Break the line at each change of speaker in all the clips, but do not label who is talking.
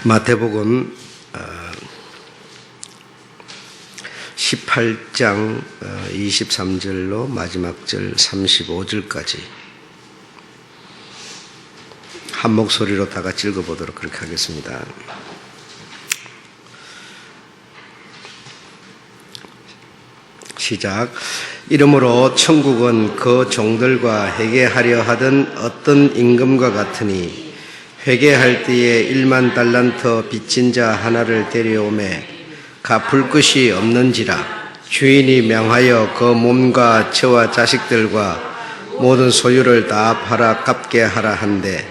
마태복음 18장 23절로 마지막 절 35절까지 한 목소리로 다 같이 읽어보도록 그렇게 하겠습니다. 시작. 이러므로 천국은 그 종들과 회개하려 하던 어떤 임금과 같으니 회개할 때에 1만 달란트 빚진 자 하나를 데려오매 갚을 것이 없는지라 주인이 명하여 그 몸과 저와 자식들과 모든 소유를 다 팔아 갚게 하라 한데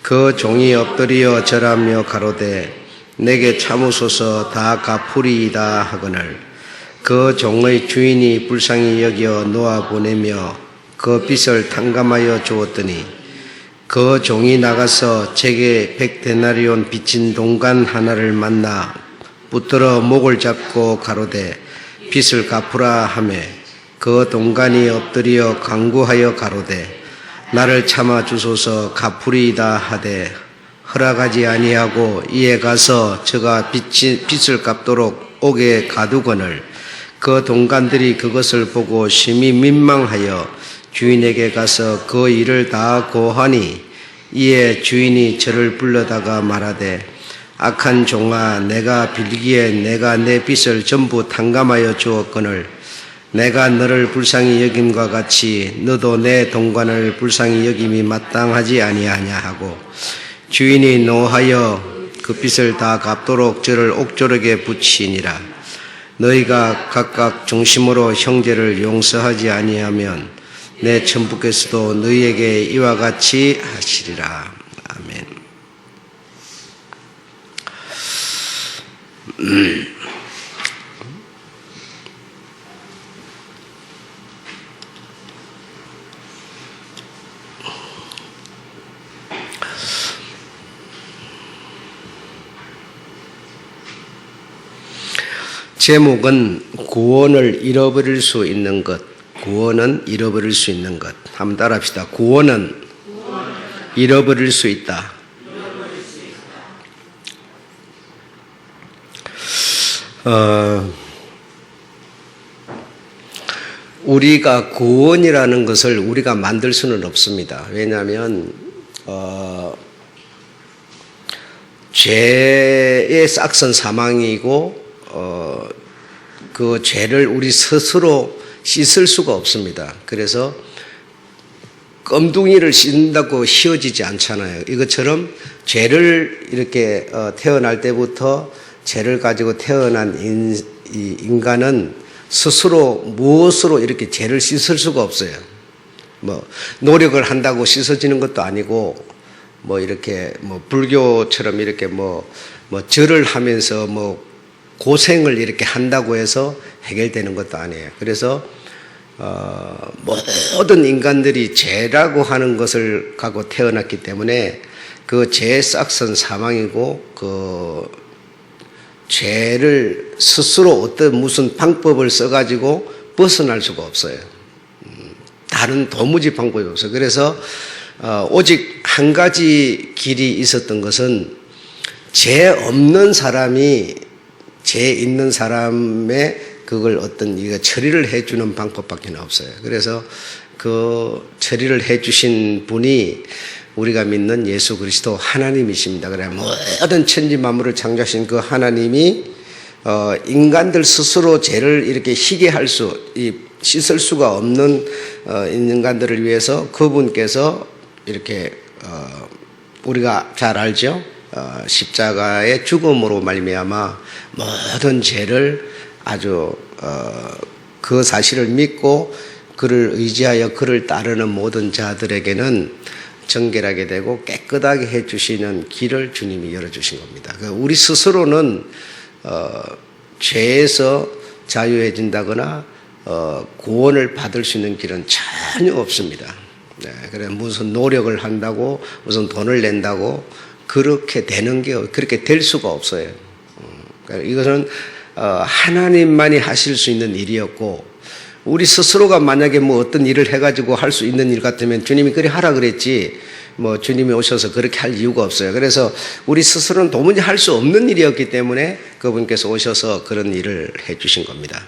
그 종이 엎드려 절하며 가로되 내게 참으소서 다 갚으리이다 하거늘 그 종의 주인이 불쌍히 여겨 놓아 보내며 그 빚을 탕감하여 주었더니 그 종이 나가서 제게 100데나리온 빚진 동간 하나를 만나 붙들어 목을 잡고 가로되 빚을 갚으라 하매 그 동간이 엎드려 간구하여 가로되 나를 참아 주소서 갚으리이다 하되 허락하지 아니하고 이에 가서 저가 빚을 갚도록 옥에 가두거늘 그 동간들이 그것을 보고 심히 민망하여 주인에게 가서 그 일을 다 고하니 이에 주인이 저를 불러다가 말하되 악한 종아 내가 빌기에 내가 내 빚을 전부 탕감하여 주었거늘 내가 너를 불쌍히 여김과 같이 너도 내 동관을 불쌍히 여김이 마땅하지 아니하냐 하고 주인이 노하여 그 빚을 다 갚도록 저를 옥조력에 붙이니라. 너희가 각각 중심으로 형제를 용서하지 아니하면 내 천부께서도 너희에게 이와 같이 하시리라. 아멘. 제목은 구원을 잃어버릴 수 있는 것. 구원은 잃어버릴 수 있는 것. 한번 따라합시다. 구원은 잃어버릴 수 있다. 우리가 구원이라는 것을 우리가 만들 수는 없습니다. 왜냐하면 죄의 싹선 사망이고 그 죄를 우리 스스로 씻을 수가 없습니다. 그래서 껌둥이를 씻는다고 휘어지지 않잖아요. 이것처럼 죄를 이렇게 태어날 때부터 죄를 가지고 태어난 인간은 스스로 무엇으로 이렇게 죄를 씻을 수가 없어요. 뭐 노력을 한다고 씻어지는 것도 아니고 뭐 이렇게 뭐 불교처럼 이렇게 뭐 절을 하면서 뭐 고생을 이렇게 한다고 해서 해결되는 것도 아니에요. 그래서 모든 인간들이 죄라고 하는 것을 갖고 태어났기 때문에 그 죄의 싹선 사망이고 그 죄를 스스로 어떤 무슨 방법을 써가지고 벗어날 수가 없어요. 다른 도무지 방법이 없어요. 그래서 오직 한 가지 길이 있었던 것은 죄 없는 사람이 죄 있는 사람의 그걸 어떤 이거 처리를 해주는 방법밖에 없어요. 그래서 그 처리를 해주신 분이 우리가 믿는 예수 그리스도 하나님이십니다. 그래 모든 천지 만물을 창조하신 그 하나님이 인간들 스스로 죄를 이렇게 희게 할 씻을 수가 없는 인간들을 위해서 그분께서 이렇게 우리가 잘 알죠. 십자가의 죽음으로 말미암아 모든 죄를 아주 그 사실을 믿고 그를 의지하여 그를 따르는 모든 자들에게는 정결하게 되고 깨끗하게 해주시는 길을 주님이 열어주신 겁니다. 우리 스스로는 죄에서 자유해진다거나 구원을 받을 수 있는 길은 전혀 없습니다. 네, 그래 무슨 노력을 한다고 무슨 돈을 낸다고 그렇게 되는 게 그렇게 될 수가 없어요. 이것은 하나님만이 하실 수 있는 일이었고 우리 스스로가 만약에 뭐 어떤 일을 해가지고 할 수 있는 일 같으면 주님이 그리 하라 그랬지 뭐 주님이 오셔서 그렇게 할 이유가 없어요. 그래서 우리 스스로는 도무지 할 수 없는 일이었기 때문에 그분께서 오셔서 그런 일을 해 주신 겁니다.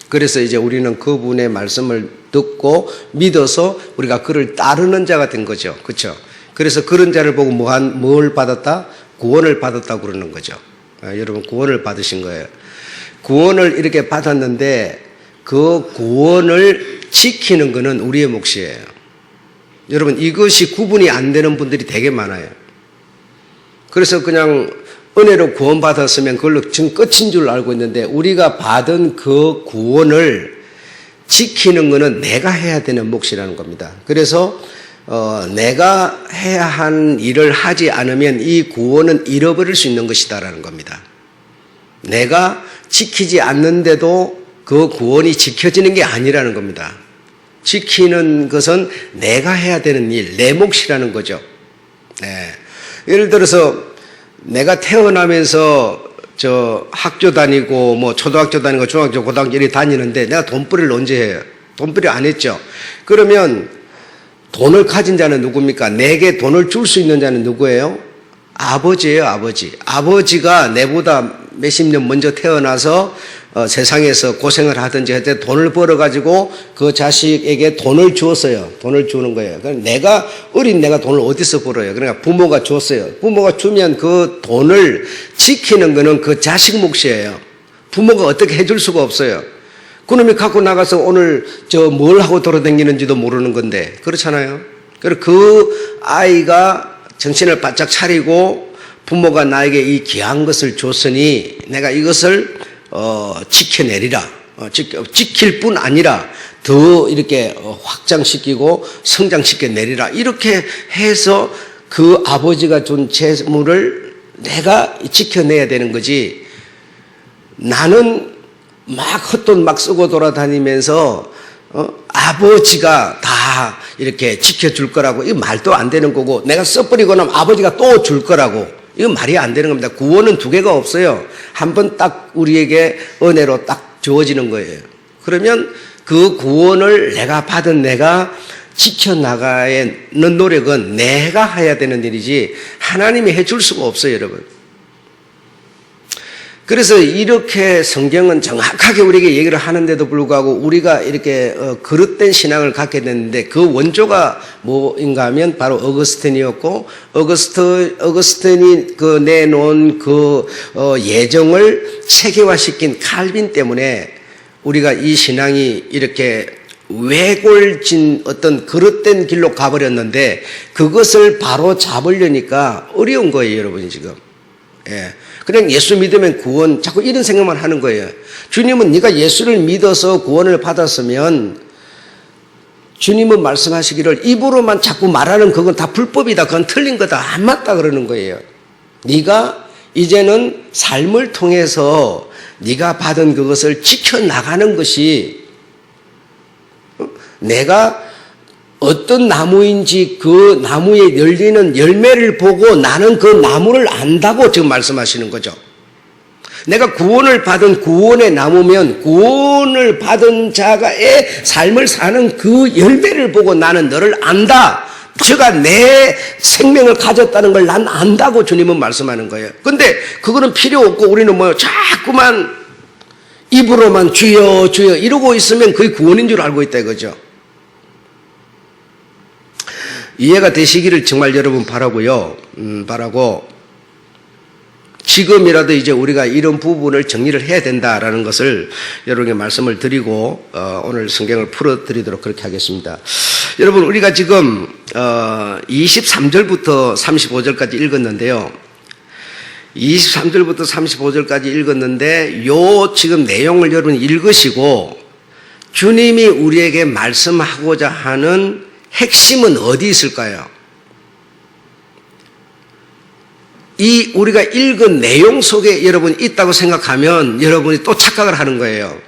그래서 이제 우리는 그분의 말씀을 듣고 믿어서 우리가 그를 따르는 자가 된 거죠. 그렇죠? 그래서 그런 자를 보고 뭘 받았다? 구원을 받았다고 그러는 거죠. 여러분 구원을 받으신 거예요. 구원을 이렇게 받았는데 그 구원을 지키는 것은 우리의 몫이에요. 여러분 이것이 구분이 안 되는 분들이 되게 많아요. 그래서 그냥 은혜로 구원받았으면 그걸로 지금 끝인 줄 알고 있는데 우리가 받은 그 구원을 지키는 것은 내가 해야 되는 몫이라는 겁니다. 그래서 내가 해야 한 일을 하지 않으면 이 구원은 잃어버릴 수 있는 것이다라는 겁니다. 내가 지키지 않는데도 그 구원이 지켜지는 게 아니라는 겁니다. 지키는 것은 내가 해야 되는 일, 내 몫이라는 거죠. 네. 예를 들어서 내가 태어나면서 학교 다니고 뭐 초등학교 다니고 중학교 고등학교 이렇게 다니는데 내가 돈벌이를 언제 해요? 돈벌이 안 했죠. 그러면 돈을 가진 자는 누굽니까? 내게 돈을 줄 수 있는 자는 누구예요? 아버지예요, 아버지. 아버지가 내보다 몇십 년 먼저 태어나서 세상에서 고생을 하든지 할 때 돈을 벌어가지고 그 자식에게 돈을 주었어요. 돈을 주는 거예요. 그러니까 어린 내가 돈을 어디서 벌어요? 그러니까 부모가 줬어요. 부모가 주면 그 돈을 지키는 거는 그 자식 몫이에요. 부모가 어떻게 해줄 수가 없어요. 그놈이 갖고 나가서 오늘 뭘 하고 돌아다니는지도 모르는 건데, 그렇잖아요. 그리고 그 아이가 정신을 바짝 차리고 부모가 나에게 이 귀한 것을 줬으니 내가 이것을 지켜내리라. 지킬 뿐 아니라 더 이렇게 확장시키고 성장시켜 내리라. 이렇게 해서 그 아버지가 준 재물을 내가 지켜내야 되는 거지. 나는 막 헛돈 막 쓰고 돌아다니면서 아버지가 다 이렇게 지켜줄 거라고, 이거 말도 안 되는 거고, 내가 써버리고 나면 아버지가 또 줄 거라고, 이건 말이 안 되는 겁니다. 구원은 두 개가 없어요. 한 번 딱 우리에게 은혜로 딱 주어지는 거예요. 그러면 그 구원을 내가 지켜나가는 노력은 내가 해야 되는 일이지 하나님이 해줄 수가 없어요, 여러분. 그래서 이렇게 성경은 정확하게 우리에게 얘기를 하는데도 불구하고 우리가 이렇게 그릇된 신앙을 갖게 됐는데 그 원조가 뭐인가 하면 바로 어거스틴이었고, 어거스틴이 그 내놓은 그 예정을 체계화시킨 칼빈 때문에 우리가 이 신앙이 이렇게 왜골진 어떤 그릇된 길로 가버렸는데 그것을 바로 잡으려니까 어려운 거예요, 여러분이 지금. 예. 그냥 예수 믿으면 구원, 자꾸 이런 생각만 하는 거예요. 주님은 네가 예수를 믿어서 구원을 받았으면 주님은 말씀하시기를 입으로만 자꾸 말하는 그건 다 불법이다, 그건 틀린 거다, 안 맞다 그러는 거예요. 네가 이제는 삶을 통해서 네가 받은 그것을 지켜나가는 것이, 내가 어떤 나무인지 그 나무에 열리는 열매를 보고 나는 그 나무를 안다고 지금 말씀하시는 거죠. 내가 구원을 받은 구원의 나무면 구원을 받은 자가의 삶을 사는 그 열매를 보고 나는 너를 안다. 저가 내 생명을 가졌다는 걸 난 안다고 주님은 말씀하는 거예요. 근데 그거는 필요 없고 우리는 뭐 자꾸만 입으로만 주여 주여 이러고 있으면 그게 구원인 줄 알고 있다 이거죠. 이해가 되시기를 정말 여러분 바라고요. 바라고 지금이라도 이제 우리가 이런 부분을 정리를 해야 된다라는 것을 여러분에게 말씀을 드리고 오늘 성경을 풀어드리도록 그렇게 하겠습니다. 여러분 우리가 지금 23절부터 35절까지 읽었는데요. 23절부터 35절까지 읽었는데 요 지금 내용을 여러분 읽으시고 주님이 우리에게 말씀하고자 하는 핵심은 어디 있을까요? 이 우리가 읽은 내용 속에 여러분 있다고 생각하면 여러분이 또 착각을 하는 거예요.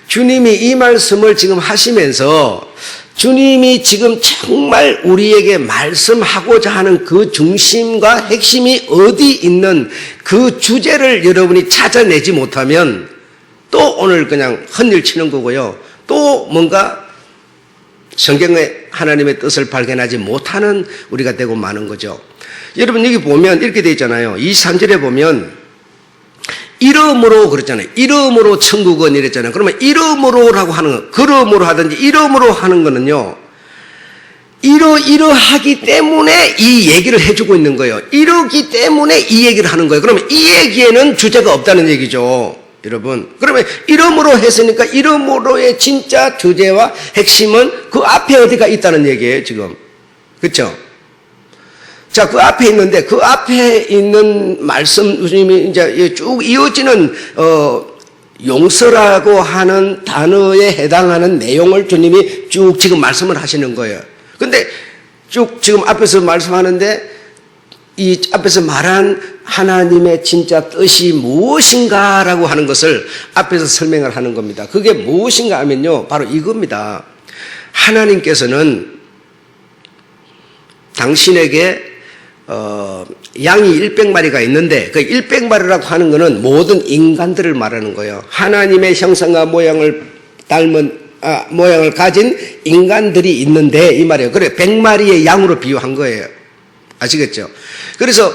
주님이 이 말씀을 지금 하시면서 주님이 지금 정말 우리에게 말씀하고자 하는 그 중심과 핵심이 어디 있는 그 주제를 여러분이 찾아내지 못하면 또 오늘 그냥 헛일 치는 거고요. 또 뭔가 성경에 하나님의 뜻을 발견하지 못하는 우리가 되고 마는 거죠. 여러분 여기 보면 이렇게 되어 있잖아요. 23절에 보면 이름으로 그랬잖아요. 이름으로 천국은 이랬잖아요. 그러면 이름으로라고 하는 거, 그름으로 하든지 이름으로 하는 거는요. 이러하기 때문에 이 얘기를 해주고 있는 거예요. 이러기 때문에 이 얘기를 하는 거예요. 그러면 이 얘기에는 주제가 없다는 얘기죠. 여러분. 그러면 이름으로 했으니까 이름으로의 진짜 주제와 핵심은 그 앞에 어디가 있다는 얘기예요, 지금. 그렇죠? 자, 그 앞에 있는데 그 앞에 있는 말씀 주님이 이제 쭉 이어지는 용서라고 하는 단어에 해당하는 내용을 주님이 쭉 지금 말씀을 하시는 거예요. 근데 쭉 지금 앞에서 말씀하는데 이 앞에서 말한 하나님의 진짜 뜻이 무엇인가라고 하는 것을 앞에서 설명을 하는 겁니다. 그게 무엇인가 하면요. 바로 이겁니다. 하나님께서는 당신에게 양이 100마리가 있는데 그 100마리라고 하는 것은 모든 인간들을 말하는 거예요. 하나님의 형상과 모양을 닮은 모양을 가진 인간들이 있는데 이 말이에요. 그래 100마리의 양으로 비유한 거예요. 아시겠죠? 그래서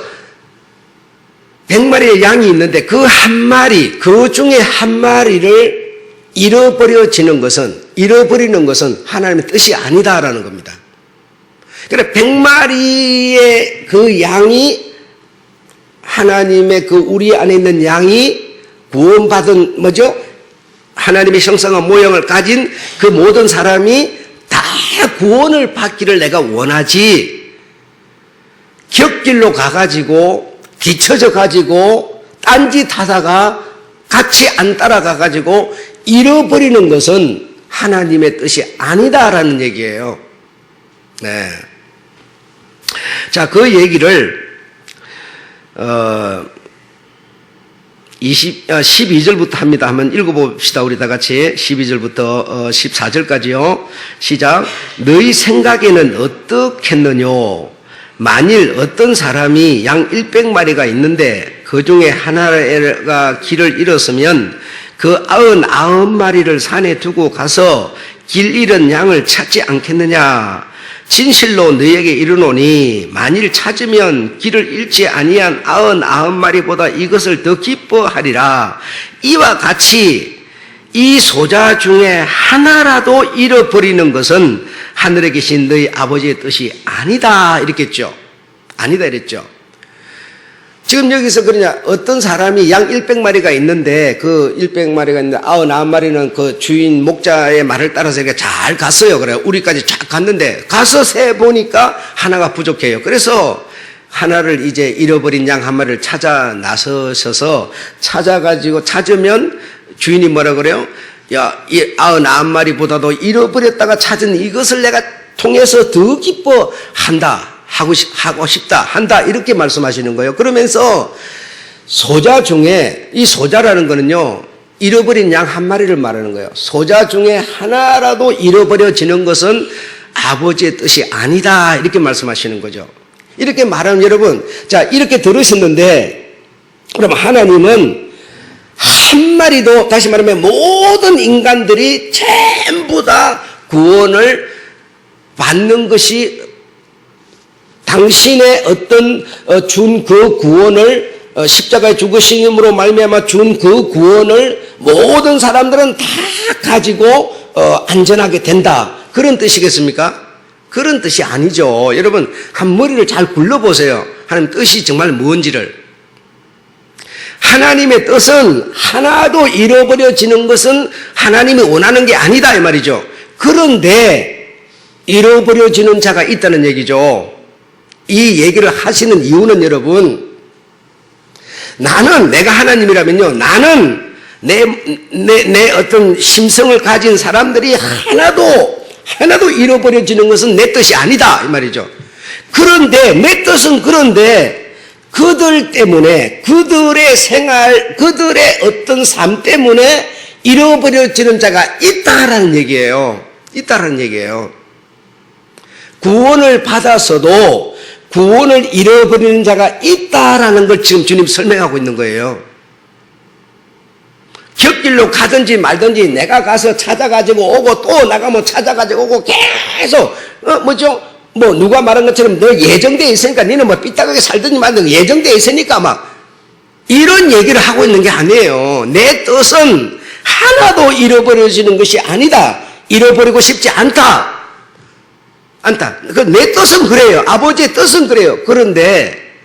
100마리의 양이 있는데 그 한 마리, 그 중에 한 마리를 잃어버리는 것은 하나님의 뜻이 아니다라는 겁니다. 그래 100마리의 그 양이 하나님의 그 우리 안에 있는 양이 구원받은 뭐죠? 하나님의 형상과 모양을 가진 그 모든 사람이 다 구원을 받기를 내가 원하지 곁길로 가가지고 뒤처져 가지고 딴짓하다가 같이 안 따라가 가지고 잃어버리는 것은 하나님의 뜻이 아니다라는 얘기예요. 네. 자, 그 얘기를 12절부터 합니다. 한번 읽어봅시다. 우리 다 같이 12절부터 14절까지요. 시작. 너희 생각에는 어떻겠느뇨? 만일 어떤 사람이 양 100마리가 있는데 그 중에 하나가 길을 잃었으면 그 99마리를 산에 두고 가서 길 잃은 양을 찾지 않겠느냐? 진실로 너희에게 이르노니 만일 찾으면 길을 잃지 아니한 99마리보다 이것을 더 기뻐하리라. 이와 같이 이 소자 중에 하나라도 잃어버리는 것은 하늘에 계신 너희 아버지의 뜻이 아니다 이랬겠죠. 아니다 이랬죠. 지금 여기서 그러냐, 어떤 사람이 양 100마리가 있는데 그 100마리가 있는데 99마리는 그 주인 목자의 말을 따라서 이렇게 잘 갔어요. 그래요. 우리까지 쫙 갔는데 가서 세 보니까 하나가 부족해요. 그래서 하나를 이제 잃어버린 양 한 마리를 찾아 나서셔서 찾아가지고 찾으면 주인이 뭐라 그래요? 야, 이 99마리보다도 잃어버렸다가 찾은 이것을 내가 통해서 더 기뻐한다. 하고 싶다, 한다, 이렇게 말씀하시는 거예요. 그러면서 소자 중에, 이 소자라는 거는요, 잃어버린 양 한 마리를 말하는 거예요. 소자 중에 하나라도 잃어버려지는 것은 아버지의 뜻이 아니다, 이렇게 말씀하시는 거죠. 이렇게 말하면 여러분, 자, 이렇게 들으셨는데, 그럼 하나님은 한 마리도, 다시 말하면 모든 인간들이 전부 다 구원을 받는 것이 당신의 어떤 준 그 구원을 십자가의 죽으심으로 말미암아 준 그 구원을 모든 사람들은 다 가지고 안전하게 된다. 그런 뜻이겠습니까? 그런 뜻이 아니죠. 여러분 한 머리를 잘 굴러보세요. 하나님 뜻이 정말 뭔지를. 하나님의 뜻은 하나도 잃어버려지는 것은 하나님이 원하는 게 아니다 이 말이죠. 그런데 잃어버려지는 자가 있다는 얘기죠. 이 얘기를 하시는 이유는 여러분, 내가 하나님이라면요, 나는 내 어떤 심성을 가진 사람들이 하나도 잃어버려지는 것은 내 뜻이 아니다 이 말이죠. 그런데 내 뜻은 그런데 그들 때문에 그들의 생활, 그들의 어떤 삶 때문에 잃어버려지는 자가 있다라는 얘기예요. 있다라는 얘기예요. 구원을 받았어도 구원을 잃어버리는 자가 있다라는 걸 지금 주님 설명하고 있는 거예요. 곁길로 가든지 말든지 내가 가서 찾아가지고 오고 또 나가면 찾아가지고 오고 계속 뭐 누가 말한 것처럼 너 예정되어 있으니까 니는 뭐 삐딱하게 살든지 말든지 예정되어 있으니까 막 이런 얘기를 하고 있는 게 아니에요. 내 뜻은 하나도 잃어버려지는 것이 아니다. 잃어버리고 싶지 않다. 내 뜻은 그래요. 아버지의 뜻은 그래요. 그런데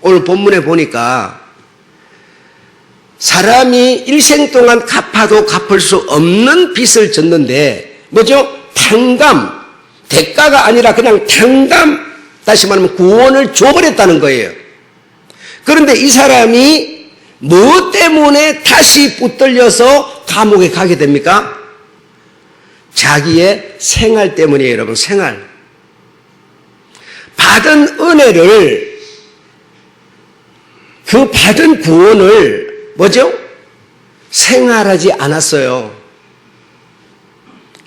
오늘 본문에 보니까 사람이 일생 동안 갚아도 갚을 수 없는 빚을 졌는데 탕감, 대가가 아니라 그냥 탕감, 다시 말하면 구원을 줘버렸다는 거예요. 그런데 이 사람이 무엇 때문에 다시 붙들려서 감옥에 가게 됩니까? 자기의 생활 때문이에요, 여러분. 생활. 받은 은혜를, 그 받은 구원을 생활하지 않았어요.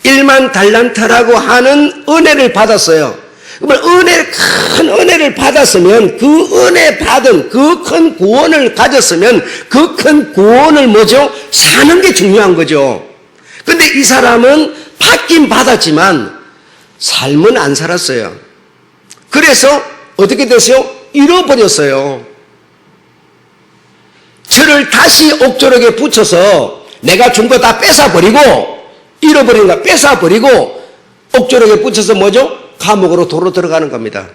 1만 달란트라고 하는 은혜를 받았어요. 그러면 큰 은혜를 받았으면 그 은혜 받은 그 큰 구원을 가졌으면 그 큰 구원을 사는 게 중요한 거죠. 근데 이 사람은 받긴 받았지만 삶은 안 살았어요. 그래서 어떻게 됐어요? 잃어버렸어요. 저를 다시 옥조력에 붙여서 내가 준 거 다 뺏어버리고 잃어버린 거 뺏어버리고 옥조력에 붙여서 감옥으로 도로 들어가는 겁니다.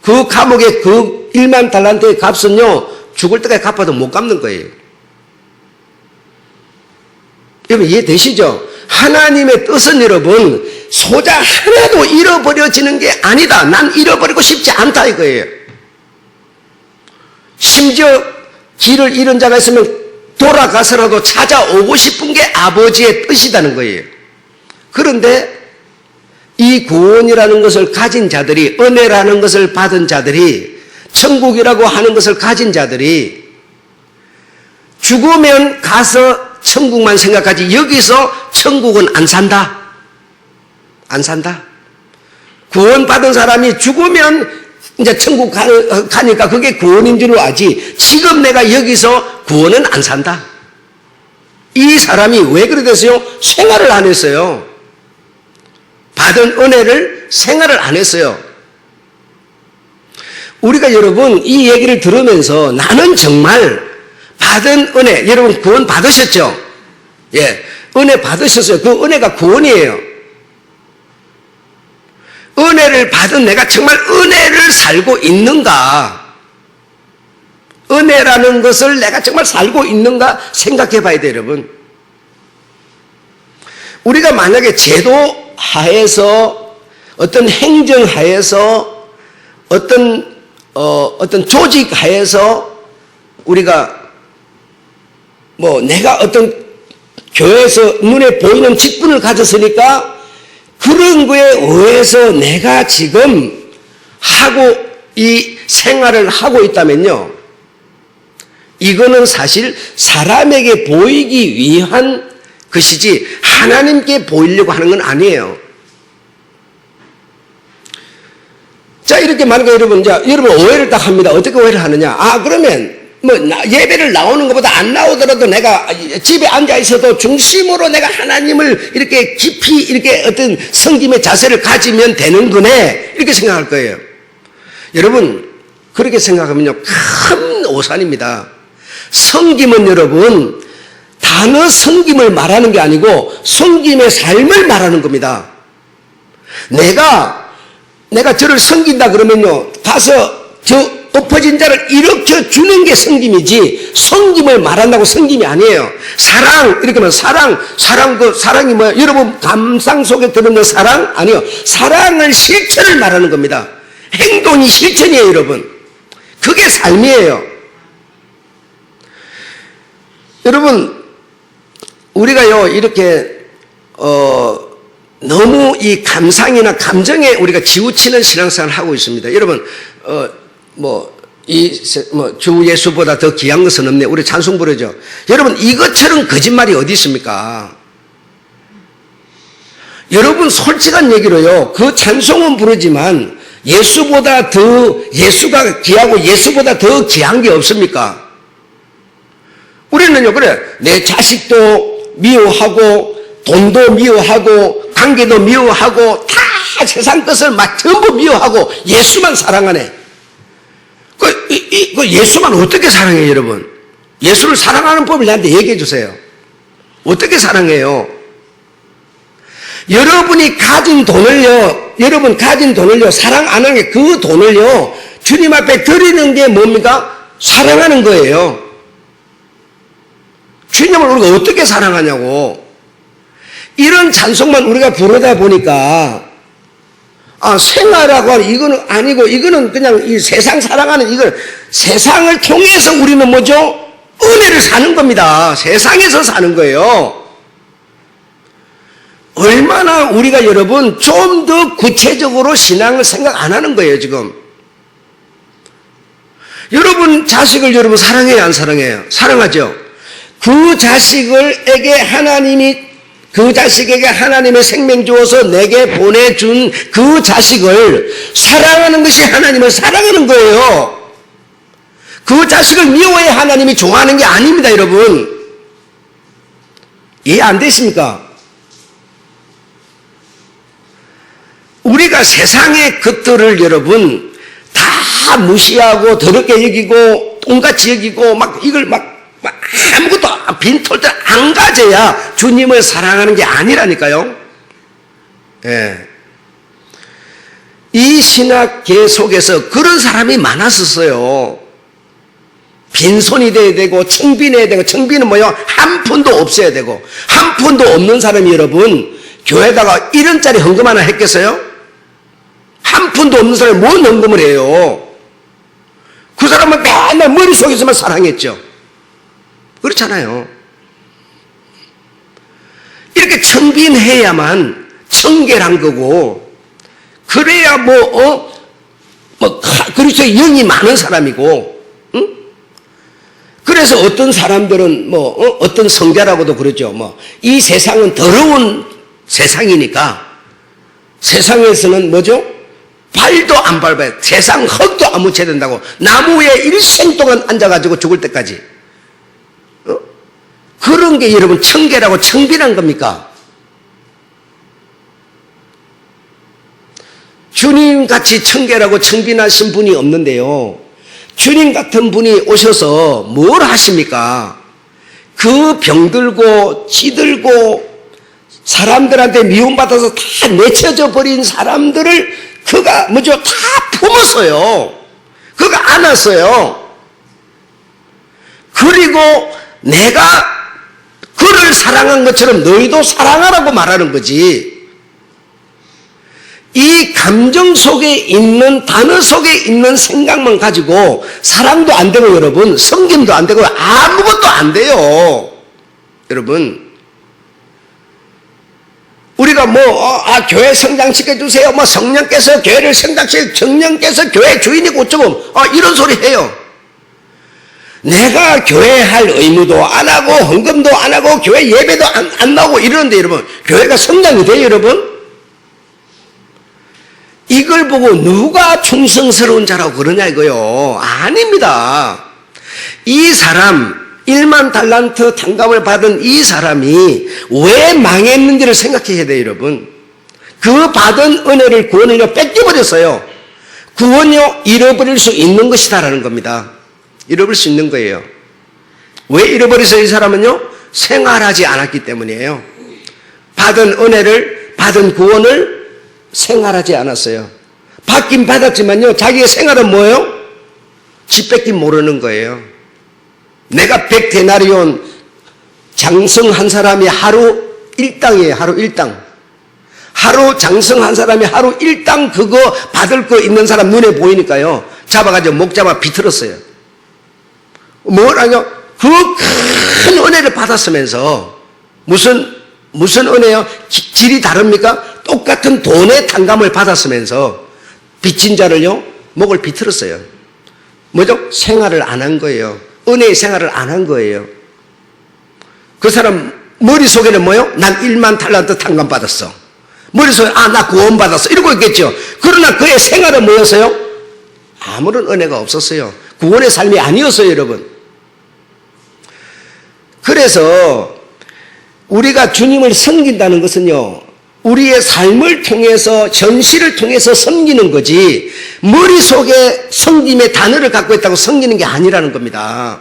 그 감옥의 그 1만 달란트의 값은요, 죽을 때까지 갚아도 못 갚는 거예요. 여러분 이해되시죠? 하나님의 뜻은 여러분 소자 하나도 잃어버려지는 게 아니다. 난 잃어버리고 싶지 않다 이거예요. 심지어 길을 잃은 자가 있으면 돌아가서라도 찾아오고 싶은 게 아버지의 뜻이라는 거예요. 그런데 이 구원이라는 것을 가진 자들이, 은혜라는 것을 받은 자들이, 천국이라고 하는 것을 가진 자들이 죽으면 가서 천국만 생각하지 여기서 천국은 안 산다. 안 산다. 구원받은 사람이 죽으면 이제 천국 가니까 그게 구원인 줄 알지. 지금 내가 여기서 구원은 안 산다. 이 사람이 왜 그래 됐어요? 생활을 안 했어요. 받은 은혜를 생활을 안 했어요. 우리가 여러분 이 얘기를 들으면서 나는 정말 받은 은혜, 여러분 구원 받으셨죠? 예, 은혜 받으셨어요. 그 은혜가 구원이에요. 은혜를 받은 내가 정말 은혜를 살고 있는가? 은혜라는 것을 내가 정말 살고 있는가 생각해 봐야 돼요, 여러분. 우리가 만약에 제도 하에서 어떤 행정 하에서 어떤 조직 하에서 우리가 내가 어떤 교회에서 눈에 보이는 직분을 가졌으니까 그런 거에 의해서 내가 지금 이 생활을 하고 있다면요. 이거는 사실 사람에게 보이기 위한 것이지 하나님께 보이려고 하는 건 아니에요. 자, 이렇게 말하니까 여러분 오해를 딱 합니다. 어떻게 오해를 하느냐? 그러면 예배를 나오는 것보다 안 나오더라도 내가 집에 앉아 있어도 중심으로 내가 하나님을 이렇게 깊이 이렇게 어떤 섬김의 자세를 가지면 되는 거네. 이렇게 생각할 거예요. 여러분, 그렇게 생각하면요. 큰 오산입니다. 섬김은 여러분, 단어 섬김을 말하는 게 아니고 섬김의 삶을 말하는 겁니다. 내가 저를 섬긴다 그러면요, 가서 저 엎어진 자를 일으켜 주는 게 섬김이지, 섬김을 말한다고 섬김이 아니에요. 사랑, 이렇게 하면 사랑이 뭐야? 여러분 감상 속에 들어있는 사랑? 아니요. 사랑을 실천을 말하는 겁니다. 행동이 실천이에요, 여러분. 그게 삶이에요. 여러분, 우리가요, 이렇게, 너무 이 감상이나 감정에 우리가 지우치는 신앙생활을 하고 있습니다. 여러분, 주 예수보다 더 귀한 것은 없네. 우리 찬송 부르죠. 여러분, 이것처럼 거짓말이 어디 있습니까? 여러분, 솔직한 얘기로요, 그 찬송은 부르지만 예수가 귀하고 예수보다 더 귀한 게 없습니까?
우리는요, 그래. 내 자식도 미워하고, 돈도 미워하고, 관계도 미워하고, 다 세상 것을 막 전부 미워하고, 예수만 사랑하네. 그 예수만 어떻게 사랑해요, 여러분? 예수를 사랑하는 법을 나한테 얘기해 주세요. 어떻게 사랑해요? 여러분 가진 돈을요, 사랑 안 하는 게 그 돈을요, 주님 앞에 드리는 게 뭡니까? 사랑하는 거예요. 주님을 우리가 어떻게 사랑하냐고. 이런 찬송만 우리가 부르다 보니까, 생활하고 이거는 아니고, 이거는 그냥 이 세상 사랑하는, 이걸 세상을 통해서 우리는 뭐죠? 은혜를 사는 겁니다. 세상에서 사는 거예요. 얼마나 우리가 여러분 좀 더 구체적으로 신앙을 생각 안 하는 거예요, 지금. 여러분 자식을 여러분 사랑해요, 안 사랑해요? 사랑하죠. 그 자식에게 하나님의 생명 주어서 내게 보내준 그 자식을 사랑하는 것이 하나님을 사랑하는 거예요. 그 자식을 미워해 하나님이 좋아하는 게 아닙니다, 여러분. 이해 안 되십니까? 우리가 세상의 것들을 여러분 다 무시하고 더럽게 여기고 똥같이 여기고 막 이걸 막 아무것도 빈털들 안 가져야 주님을 사랑하는 게 아니라니까요. 예. 이 신학계 속에서 그런 사람이 많았었어요. 빈손이 돼야 되고 청빈해야 되고, 청빈은 뭐요? 한 푼도 없어야 되고, 한 푼도 없는 사람이 여러분 교회에다가 1원짜리 헌금 하나 했겠어요? 한 푼도 없는 사람이 뭔 헌금을 해요? 그 사람은 맨날 머릿속에서만 사랑했죠. 그렇잖아요. 이렇게 청빈해야만 청결한 거고, 그래야 그리스도의 영이 많은 사람이고, 응? 그래서 어떤 사람들은 어떤 성자라고도 그러죠. 이 세상은 더러운 세상이니까 세상에서는 뭐죠? 발도 안 밟아요. 세상 흙도 안 묻혀야 된다고. 나무에 일생 동안 앉아가지고 죽을 때까지. 그런 게 여러분 청결하고 청빈한 겁니까? 주님같이 청결하고 청빈하신 분이 없는데요. 주님 같은 분이 오셔서 뭘 하십니까? 그 병들고 찌들고 사람들한테 미움받아서 다 내쳐져 버린 사람들을 그가 다 품었어요. 그가 안았어요. 그리고 내가 그를 사랑한 것처럼 너희도 사랑하라고 말하는 거지. 이 감정 속에 있는, 단어 속에 있는 생각만 가지고 사랑도 안 되고 여러분, 섬김도 안 되고 아무것도 안 돼요. 여러분, 우리가 교회 성장시켜주세요. 성령께서 교회를 성장시켜, 성령께서 교회 주인이고 어쩌고, 이런 소리 해요. 내가 교회 할 의무도 안 하고, 헌금도 안 하고, 교회 예배도 안 나오고 이러는데 여러분, 교회가 성장이 돼요, 여러분? 이걸 보고 누가 충성스러운 자라고 그러냐 이거요. 아닙니다. 이 사람, 1만 달란트 탕감을 받은 이 사람이 왜 망했는지를 생각해야 돼요, 여러분. 그 받은 은혜를, 구원을요, 뺏겨버렸어요. 구원요, 잃어버릴 수 있는 것이다라는 겁니다. 잃어버릴 수 있는 거예요. 왜 잃어버렸어요, 이 사람은요? 생활하지 않았기 때문이에요. 받은 은혜를, 받은 구원을 생활하지 않았어요. 받긴 받았지만요, 자기의 생활은 뭐예요? 집 뺏긴 모르는 거예요. 내가 100데나리온 장성한 사람이 하루 1당이에요. 하루 1당. 하루 장성한 사람이 하루 1당 그거 받을 거 있는 사람 눈에 보이니까요, 잡아가지고 목 잡아 비틀었어요. 뭘 하냐? 그 큰 은혜를 받았으면서 무슨 은혜요? 질이 다릅니까? 똑같은 돈의 탕감을 받았으면서 빚진 자를요, 목을 비틀었어요. 뭐죠? 생활을 안 한 거예요. 은혜의 생활을 안 한 거예요. 그 사람 머릿속에는 뭐요? 난 1만 달란트 탕감 받았어. 머릿속에 나 구원 받았어. 이러고 있겠죠. 그러나 그의 생활은 뭐였어요? 아무런 은혜가 없었어요. 구원의 삶이 아니었어요, 여러분. 그래서 우리가 주님을 섬긴다는 것은요, 우리의 삶을 통해서, 현실을 통해서 섬기는 거지, 머릿속에 섬김의 단어를 갖고 있다고 섬기는 게 아니라는 겁니다.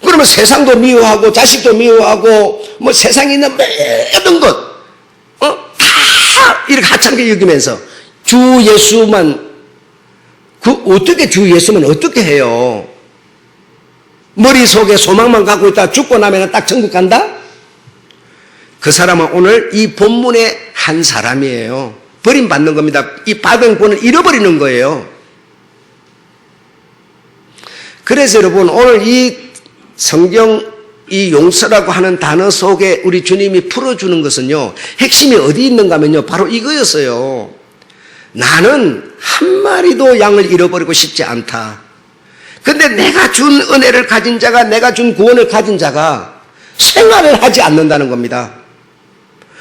그러면 세상도 미워하고, 자식도 미워하고, 뭐 세상에 있는 모든 것, 다 이렇게 하찮게 여기면서, 주 예수만, 어떻게 주 예수만 어떻게 해요? 머릿속에 소망만 갖고 있다 죽고 나면 딱 천국 간다? 그 사람은 오늘 이 본문의 한 사람이에요. 버림받는 겁니다. 이 받은 구원을 잃어버리는 거예요. 그래서 여러분, 오늘 이 성경, 이 용서라고 하는 단어 속에 우리 주님이 풀어주는 것은요, 핵심이 어디 있는가 하면요, 바로 이거였어요. 나는 한 마리도 양을 잃어버리고 싶지 않다. 근데 내가 준 은혜를 가진 자가, 내가 준 구원을 가진 자가 생활을 하지 않는다는 겁니다.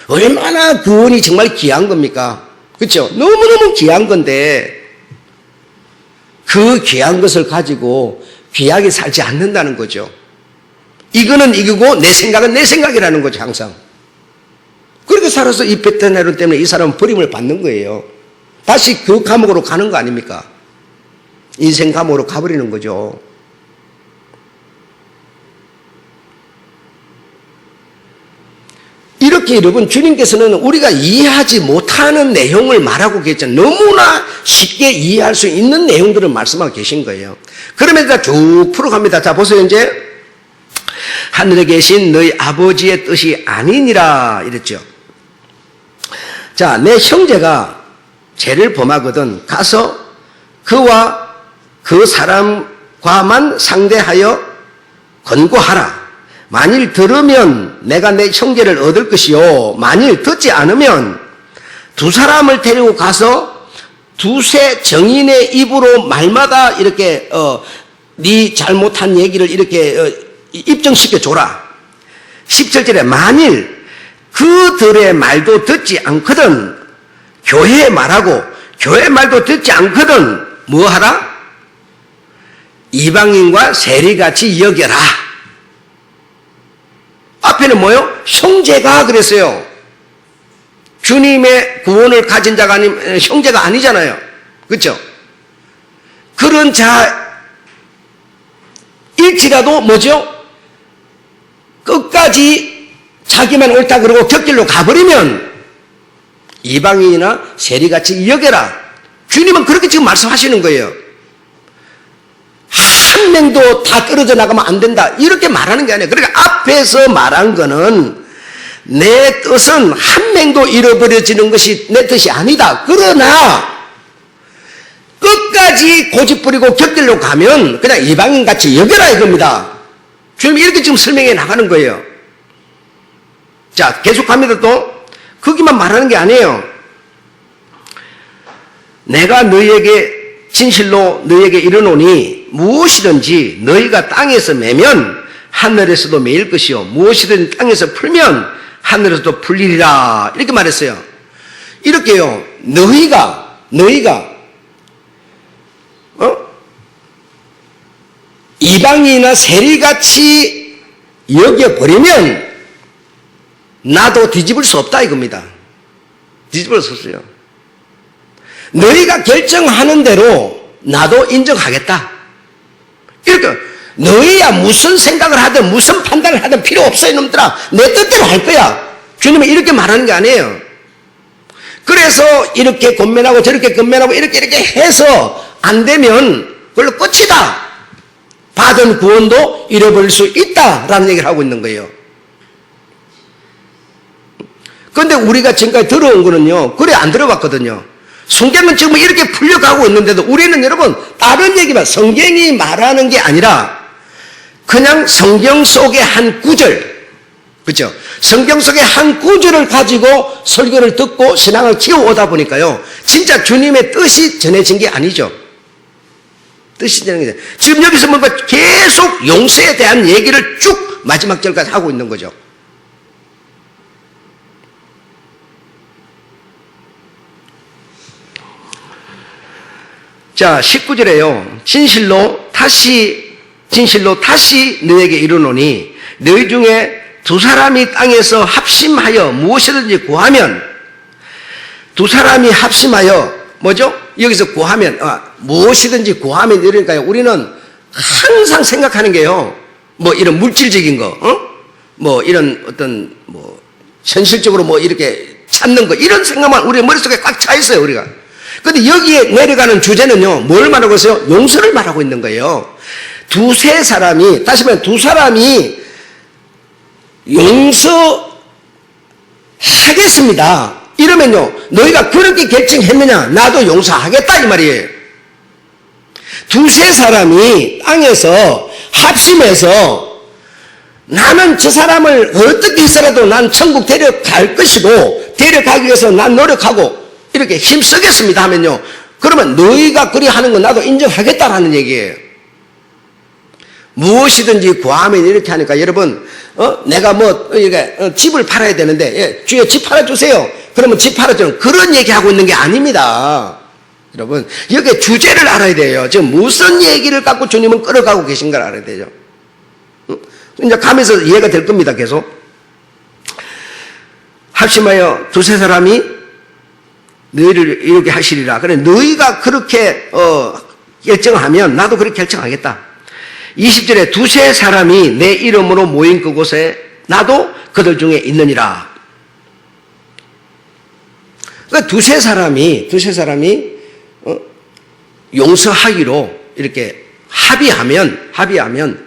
얼마나 구원이 정말 귀한 겁니까? 그렇죠? 너무너무 귀한 건데 그 귀한 것을 가지고 귀하게 살지 않는다는 거죠. 이거는 이거고 내 생각은 내 생각이라는 거죠, 항상. 그렇게 살아서 이 베테나론 때문에 이 사람은 버림을 받는 거예요. 다시 그 감옥으로 가는 거 아닙니까? 인생 감옥으로 가버리는 거죠. 이렇게 여러분, 주님께서는 우리가 이해하지 못하는 내용을 말하고 계시잖아요. 너무나 쉽게 이해할 수 있는 내용들을 말씀하고 계신 거예요. 그러면 쭉 풀어갑니다. 자, 보세요. 이제 하늘에 계신 너희 아버지의 뜻이 아니니라 이랬죠. 자, 내 형제가 죄를 범하거든 가서 그와 그 사람과만 상대하여 권고하라. 만일 들으면 내가 내 형제를 얻을 것이요, 만일 듣지 않으면 두 사람을 데리고 가서 두세 정인의 입으로 말마다 이렇게 네 잘못한 얘기를 이렇게 입증시켜 줘라. 17절에 만일 그들의 말도 듣지 않거든 교회에 말하고 교회 말도 듣지 않거든 뭐 하라? 이방인과 세리같이 여겨라. 앞에는 뭐요? 형제가 그랬어요. 주님의 구원을 가진 자가 아니면 형제가 아니잖아요. 그렇죠? 그런 자일지라도 뭐죠? 끝까지 자기만 옳다 그러고 곁길로 가버리면 이방인이나 세리같이 여겨라. 주님은 그렇게 지금 말씀하시는 거예요. 한 명도 다 떨어져 나가면 안 된다. 이렇게 말하는 게 아니에요. 그러니까 앞에서 말한 거는 내 뜻은 한 명도 잃어버려지는 것이 내 뜻이 아니다. 그러나 끝까지 고집부리고 곁길로 가면 그냥 이방인같이 여겨라 이겁니다. 주님이 이렇게 지금 설명해 나가는 거예요. 자, 계속합니다. 또 거기만 말하는 게 아니에요. 내가 너희에게 진실로 너희에게 이르노니 무엇이든지 너희가 땅에서 매면 하늘에서도 매일 것이요 무엇이든지 땅에서 풀면 하늘에서도 풀리리라. 이렇게 말했어요. 이렇게요. 너희가 이방인이나 세리같이 여겨버리면 나도 뒤집을 수 없다 이겁니다. 뒤집을 수 없어요. 너희가 결정하는 대로 나도 인정하겠다. 이렇게 너희야 무슨 생각을 하든 무슨 판단을 하든 필요 없어 이놈들아. 내 뜻대로 할 거야. 주님은 이렇게 말하는 게 아니에요. 그래서 이렇게 권면하고 저렇게 권면하고 이렇게 해서 안 되면 그걸로 끝이다. 받은 구원도 잃어버릴 수 있다라는 얘기를 하고 있는 거예요. 그런데 우리가 지금까지 들어온 거는요, 그래 안 들어봤거든요. 성경은 지금 이렇게 풀려가고 있는데도 우리는 여러분 다른 얘기만, 성경이 말하는 게 아니라 그냥 성경 속의 한 구절, 그렇죠? 성경 속의 한 구절을 가지고 설교를 듣고 신앙을 키워오다 보니까요, 진짜 주님의 뜻이 전해진 게 아니죠. 뜻이 전해진 게 지금 여기서 뭔가 계속 용서에 대한 얘기를 쭉 마지막 절까지 하고 있는 거죠. 자, 19절에요. 진실로 다시 진실로 다시 너에게 이르노니 너희 중에 두 사람이 땅에서 합심하여 무엇이든지 구하면, 두 사람이 합심하여 뭐죠? 여기서 구하면, 무엇이든지 구하면 이러니까요. 우리는 항상 생각하는 게요. 뭐 이런 물질적인 거, 뭐 이런 어떤 뭐 현실적으로 뭐 이렇게 찾는 거, 이런 생각만 우리 머릿속에 꽉 차 있어요, 우리가. 근데 여기에 내려가는 주제는요, 뭘 말하고 있어요? 용서를 말하고 있는 거예요. 두세 사람이, 다시 말하면 두 사람이 용서하겠습니다. 이러면요, 너희가 그렇게 결정했느냐? 나도 용서하겠다, 이 말이에요. 두세 사람이 땅에서 합심해서 나는 저 사람을 어떻게 해서라도 난 천국 데려갈 것이고, 데려가기 위해서 난 노력하고 이렇게 힘쓰겠습니다 하면요, 그러면 너희가 그리 하는 건 나도 인정하겠다라는 얘기예요. 무엇이든지 구하면 이렇게 하니까 여러분, 내가 뭐 이게 집을 팔아야 되는데, 예, 주여 집 팔아주세요. 그러면 집 팔아주는 그런 얘기하고 있는 게 아닙니다. 여러분, 여기 주제를 알아야 돼요. 지금 무슨 얘기를 갖고 주님은 끌어가고 계신 걸 알아야 되죠. 이제 가면서 이해가 될 겁니다. 계속 합심하여 두세 사람이 너희를 이렇게 하시리라. 그래, 너희가 그렇게 결정하면 나도 그렇게 결정하겠다. 20절에 두세 사람이 내 이름으로 모인 그곳에 나도 그들 중에 있느니라. 그러니까 두세 사람이 용서하기로 이렇게 합의하면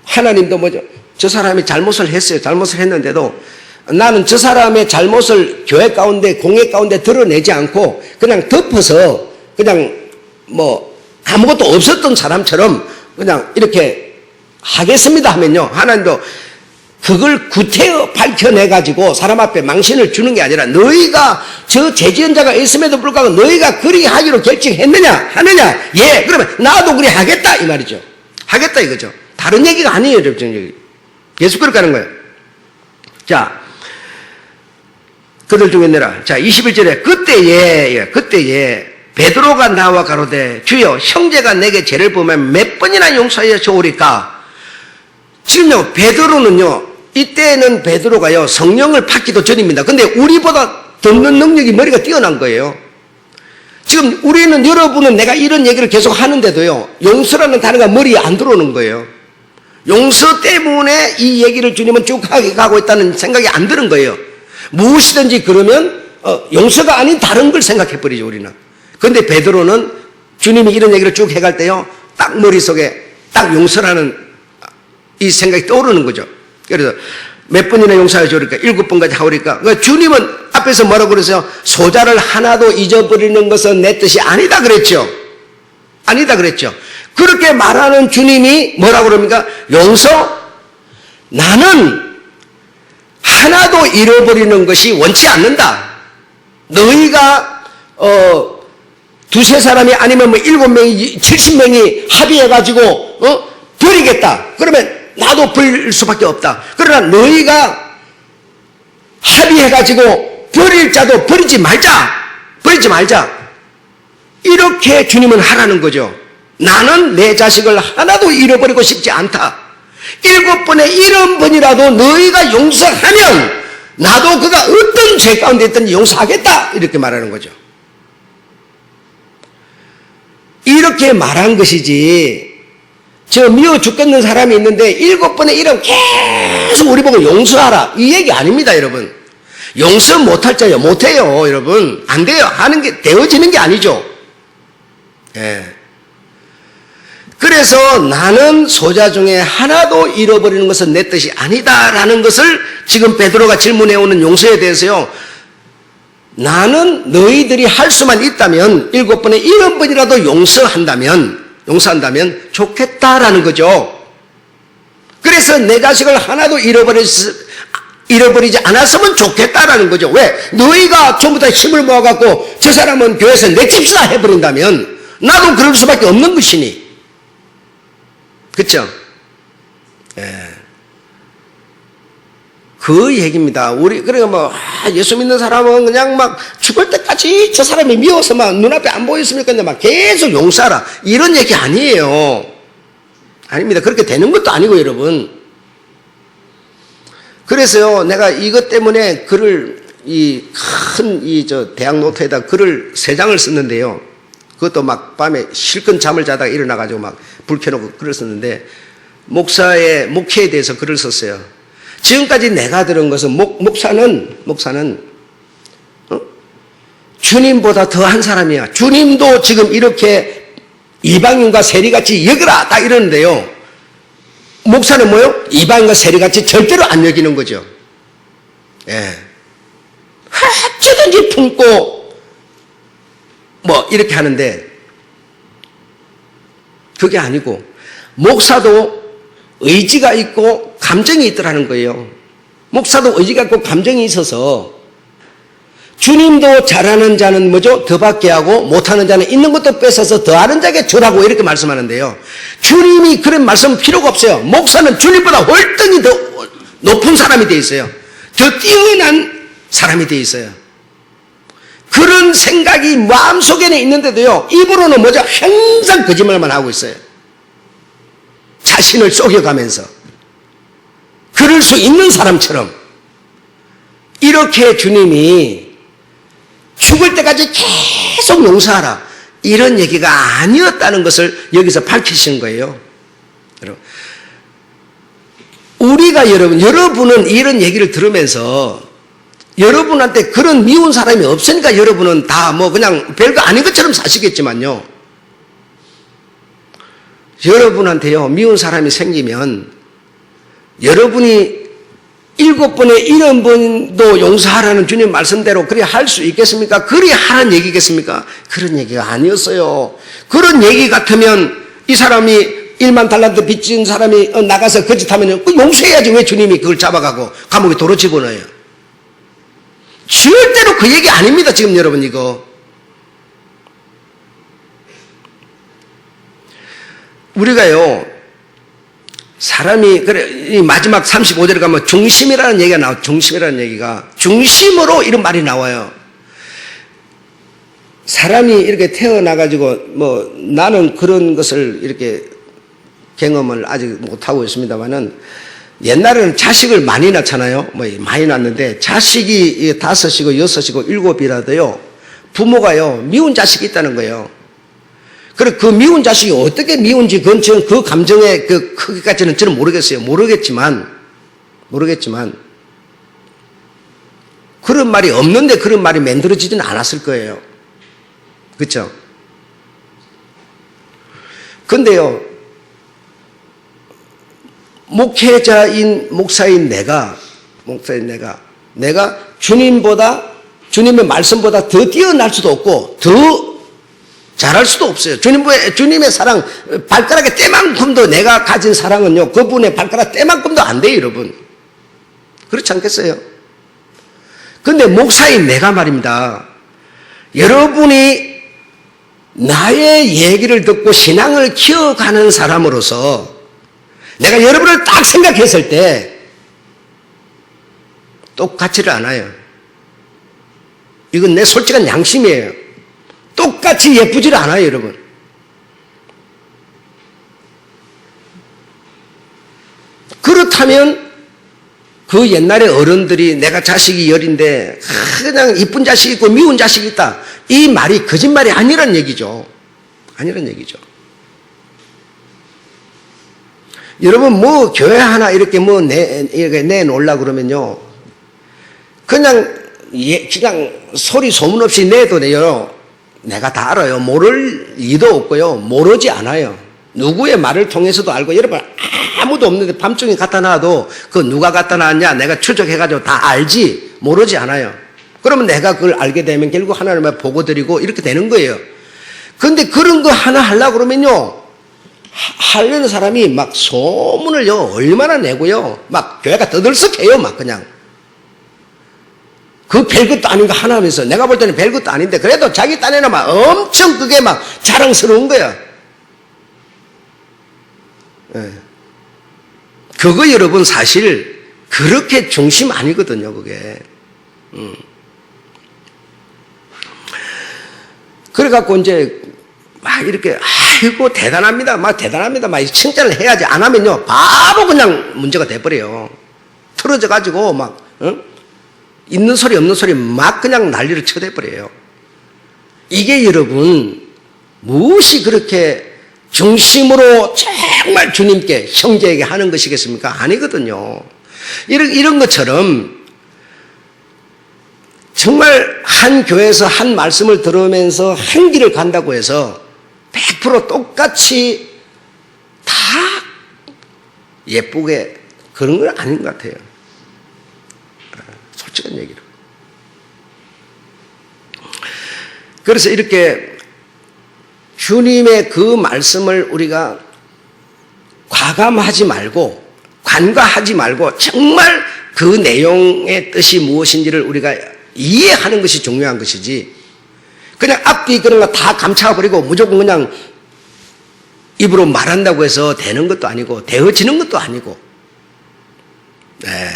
하나님도 뭐죠? 저 사람이 잘못을 했어요. 잘못을 했는데도 나는 저 사람의 잘못을 교회 가운데, 공회 가운데 드러내지 않고 그냥 덮어서 그냥 뭐 아무것도 없었던 사람처럼 그냥 이렇게 하겠습니다 하면요, 하나님도 그걸 구태여 밝혀내가지고 사람 앞에 망신을 주는 게 아니라, 너희가 저 죄지은 자가 있음에도 불구하고 너희가 그리 하기로 결정했느냐 하느냐, 예, 그러면 나도 그리 하겠다 이 말이죠. 하겠다 이거죠. 다른 얘기가 아니에요. 여러분, 계속 그렇게 하는 거예요. 자, 그들 중에 내라. 자, 21절에 그때에 베드로가 나와 가로되 주여 형제가 내게 죄를 범하면 몇 번이나 용서하여 주오리까. 지금요, 베드로는요, 이때는 베드로가요, 성령을 받기도 전입니다. 근데 우리보다 듣는 능력이 머리가 뛰어난 거예요. 지금 우리는, 여러분은 내가 이런 얘기를 계속 하는데도요, 용서라는 단어가 머리에 안 들어오는 거예요. 용서 때문에 이 얘기를 주님은 쭉 가고 있다는 생각이 안 드는 거예요. 무엇이든지 그러면 용서가 아닌 다른 걸 생각해버리죠, 우리는. 그런데 베드로는 주님이 이런 얘기를 쭉 해갈 때요, 딱 머릿속에 딱 용서라는 이 생각이 떠오르는 거죠. 그래서 몇 번이나 용서해 주니까 7번까지 하오니까, 주님은 앞에서 뭐라고 그랬어요? 소자를 하나도 잊어버리는 것은 내 뜻이 아니다 그랬죠. 아니다 그랬죠. 그렇게 말하는 주님이 뭐라고 그럽니까? 용서? 나는 하나도 잃어버리는 것이 원치 않는다. 너희가 두세 사람이 아니면 뭐 7명이 70명이 합의해가지고 버리겠다. 그러면 나도 버릴 수밖에 없다. 그러나 너희가 합의해가지고 버릴 자도 버리지 말자. 이렇게 주님은 하라는 거죠. 나는 내 자식을 하나도 잃어버리고 싶지 않다. 7번에 70번이라도 너희가 용서하면 나도 그가 어떤 죄 가운데 있든지 용서하겠다. 이렇게 말하는 거죠. 이렇게 말한 것이지, 저 미워 죽겠는 사람이 있는데 7번에 7번 계속 우리 보고 용서하라, 이 얘기 아닙니다, 여러분. 용서 못할 자요, 못해요, 여러분. 안 돼요. 하는 게 되어지는 게 아니죠. 예. 그래서 나는 소자 중에 하나도 잃어버리는 것은 내 뜻이 아니다라는 것을 지금 베드로가 질문해오는 용서에 대해서요, 나는 너희들이 할 수만 있다면 7번에 70번이라도 용서한다면 좋겠다라는 거죠. 그래서 내 자식을 하나도 잃어버리지 않았으면 좋겠다라는 거죠. 왜? 너희가 전부 다 힘을 모아갖고 저 사람은 교회에서 내집사 해버린다면 나도 그럴 수밖에 없는 것이니. 그렇죠? 예. 그 얘기입니다. 그러니까 뭐, 예수 믿는 사람은 그냥 막 죽을 때까지 저 사람이 미워서 막 눈앞에 안 보였으니까 막 계속 용서하라. 이런 얘기 아니에요. 아닙니다. 그렇게 되는 것도 아니고 여러분. 그래서요, 내가 이것 때문에 글을 대학 노트에다 글을 3장을 썼는데요. 그것도 막 밤에 실컷 잠을 자다가 일어나가지고 막 불 켜놓고 글을 썼는데, 목회에 대해서 글을 썼어요. 지금까지 내가 들은 것은 목사는 주님보다 더한 사람이야. 주님도 지금 이렇게 이방인과 세리같이 여겨라 딱 이러는데요. 목사는 뭐요? 이방인과 세리같이 절대로 안 여기는 거죠. 예. 어쩌든지 품고 뭐 이렇게 하는데 그게 아니고 목사도 의지가 있고 감정이 있더라는 거예요. 목사도 의지가 있고 감정이 있어서 주님도 잘하는 자는 뭐죠? 더 받게 하고 못하는 자는 있는 것도 뺏어서 더하는 자에게 주라고 이렇게 말씀하는데요. 주님이 그런 말씀은 필요가 없어요. 목사는 주님보다 월등히 더 높은 사람이 되어 있어요. 더 뛰어난 사람이 되어 있어요. 그런 생각이 마음속에는 있는데도요, 입으로는 뭐죠? 항상 거짓말만 하고 있어요. 자신을 속여가면서. 그럴 수 있는 사람처럼 이렇게 주님이 죽을 때까지 계속 용서하라, 이런 얘기가 아니었다는 것을 여기서 밝히신 거예요. 우리가 여러분은 이런 얘기를 들으면서 여러분한테 그런 미운 사람이 없으니까 여러분은 다 뭐 그냥 별거 아닌 것처럼 사시겠지만요. 여러분한테요, 미운 사람이 생기면 여러분이 7번에 70번도 용서하라는 주님 말씀대로 그리 할 수 있겠습니까? 그리 하는 얘기겠습니까? 그런 얘기가 아니었어요. 그런 얘기 같으면 이 사람이 1만 달란트 빚진 사람이 나가서 거짓하면 용서해야지 왜 주님이 그걸 잡아가고 감옥에 도로 집어넣어요? 절대로 그 얘기 아닙니다. 지금 여러분 이거. 우리가요, 사람이, 이 마지막 35절에 가면 중심이라는 얘기가 나와요. 중심이라는 얘기가. 중심으로 이런 말이 나와요. 사람이 이렇게 태어나가지고, 나는 그런 것을 이렇게 경험을 아직 못하고 있습니다만은, 옛날에는 자식을 많이 낳잖아요. 많이 낳는데, 자식이 5이고 6이고 7이라도요, 부모가요, 미운 자식이 있다는 거예요. 그래, 그 미운 자식이 어떻게 미운지, 그건 저는 그 감정의 그 크기까지는 저는 모르겠어요. 모르겠지만, 그런 말이 없는데 그런 말이 만들어지지는 않았을 거예요. 그쵸? 근데요, 목사인 내가 주님의 말씀보다 더 뛰어날 수도 없고, 더 잘할 수도 없어요. 주님의 사랑, 발가락의 때만큼도 내가 가진 사랑은요, 그분의 발가락 때만큼도 안 돼요, 여러분. 그렇지 않겠어요? 근데 목사인 내가 말입니다. 여러분이 나의 얘기를 듣고 신앙을 키워가는 사람으로서 내가 여러분을 딱 생각했을 때 똑같지를 않아요. 이건 내 솔직한 양심이에요. 똑같이 예쁘질 않아요, 여러분. 그렇다면 그 옛날에 어른들이 내가 자식이 10인데 그냥 이쁜 자식이 있고 미운 자식이 있다, 이 말이 거짓말이 아니란 얘기죠. 여러분, 교회 하나 이렇게 내놓으려고 그러면요, 그냥 소리 소문 없이 내도 돼요. 내가 다 알아요. 모를 이도 없고요, 모르지 않아요. 누구의 말을 통해서도 알고, 여러분 아무도 없는데 밤중에 갖다 놔도 그 누가 갖다 놨냐 내가 추적해가지고 다 알지, 모르지 않아요. 그러면 내가 그걸 알게 되면 결국 하나님을 보고 드리고 이렇게 되는 거예요. 근데 그런 거 하나 하려고 그러면요, 하려는 사람이 막 소문을요 얼마나 내고요, 막 교회가 떠들썩해요. 막 그냥 그 별것도 아닌 거 하나 하면서, 내가 볼 때는 별것도 아닌데 그래도 자기 딴에는 막 엄청 그게 막 자랑스러운 거야. 예. 그거 여러분 사실 그렇게 중심 아니거든요, 그게. 그래갖고 이제 막 이렇게 아이고 대단합니다. 막 대단합니다. 막 칭찬을 해야지. 안 하면요 바로 그냥 문제가 돼버려요. 틀어져 가지고 막 있는 소리 없는 소리 막 그냥 난리를 쳐대버려요. 이게 여러분 무엇이 그렇게 중심으로 정말 주님께 형제에게 하는 것이겠습니까? 아니거든요. 이런 것처럼 정말 한 교회에서 한 말씀을 들으면서 한 길을 간다고 해서 100% 똑같이 다 예쁘게 그런 건 아닌 것 같아요. 솔직한 얘기로. 그래서 이렇게 주님의 그 말씀을 우리가 과감하지 말고 관과하지 말고 정말 그 내용의 뜻이 무엇인지를 우리가 이해하는 것이 중요한 것이지 그냥 앞뒤 그런 거 다 감춰버리고 무조건 그냥 입으로 말한다고 해서 되는 것도 아니고 되어지는 것도 아니고 네.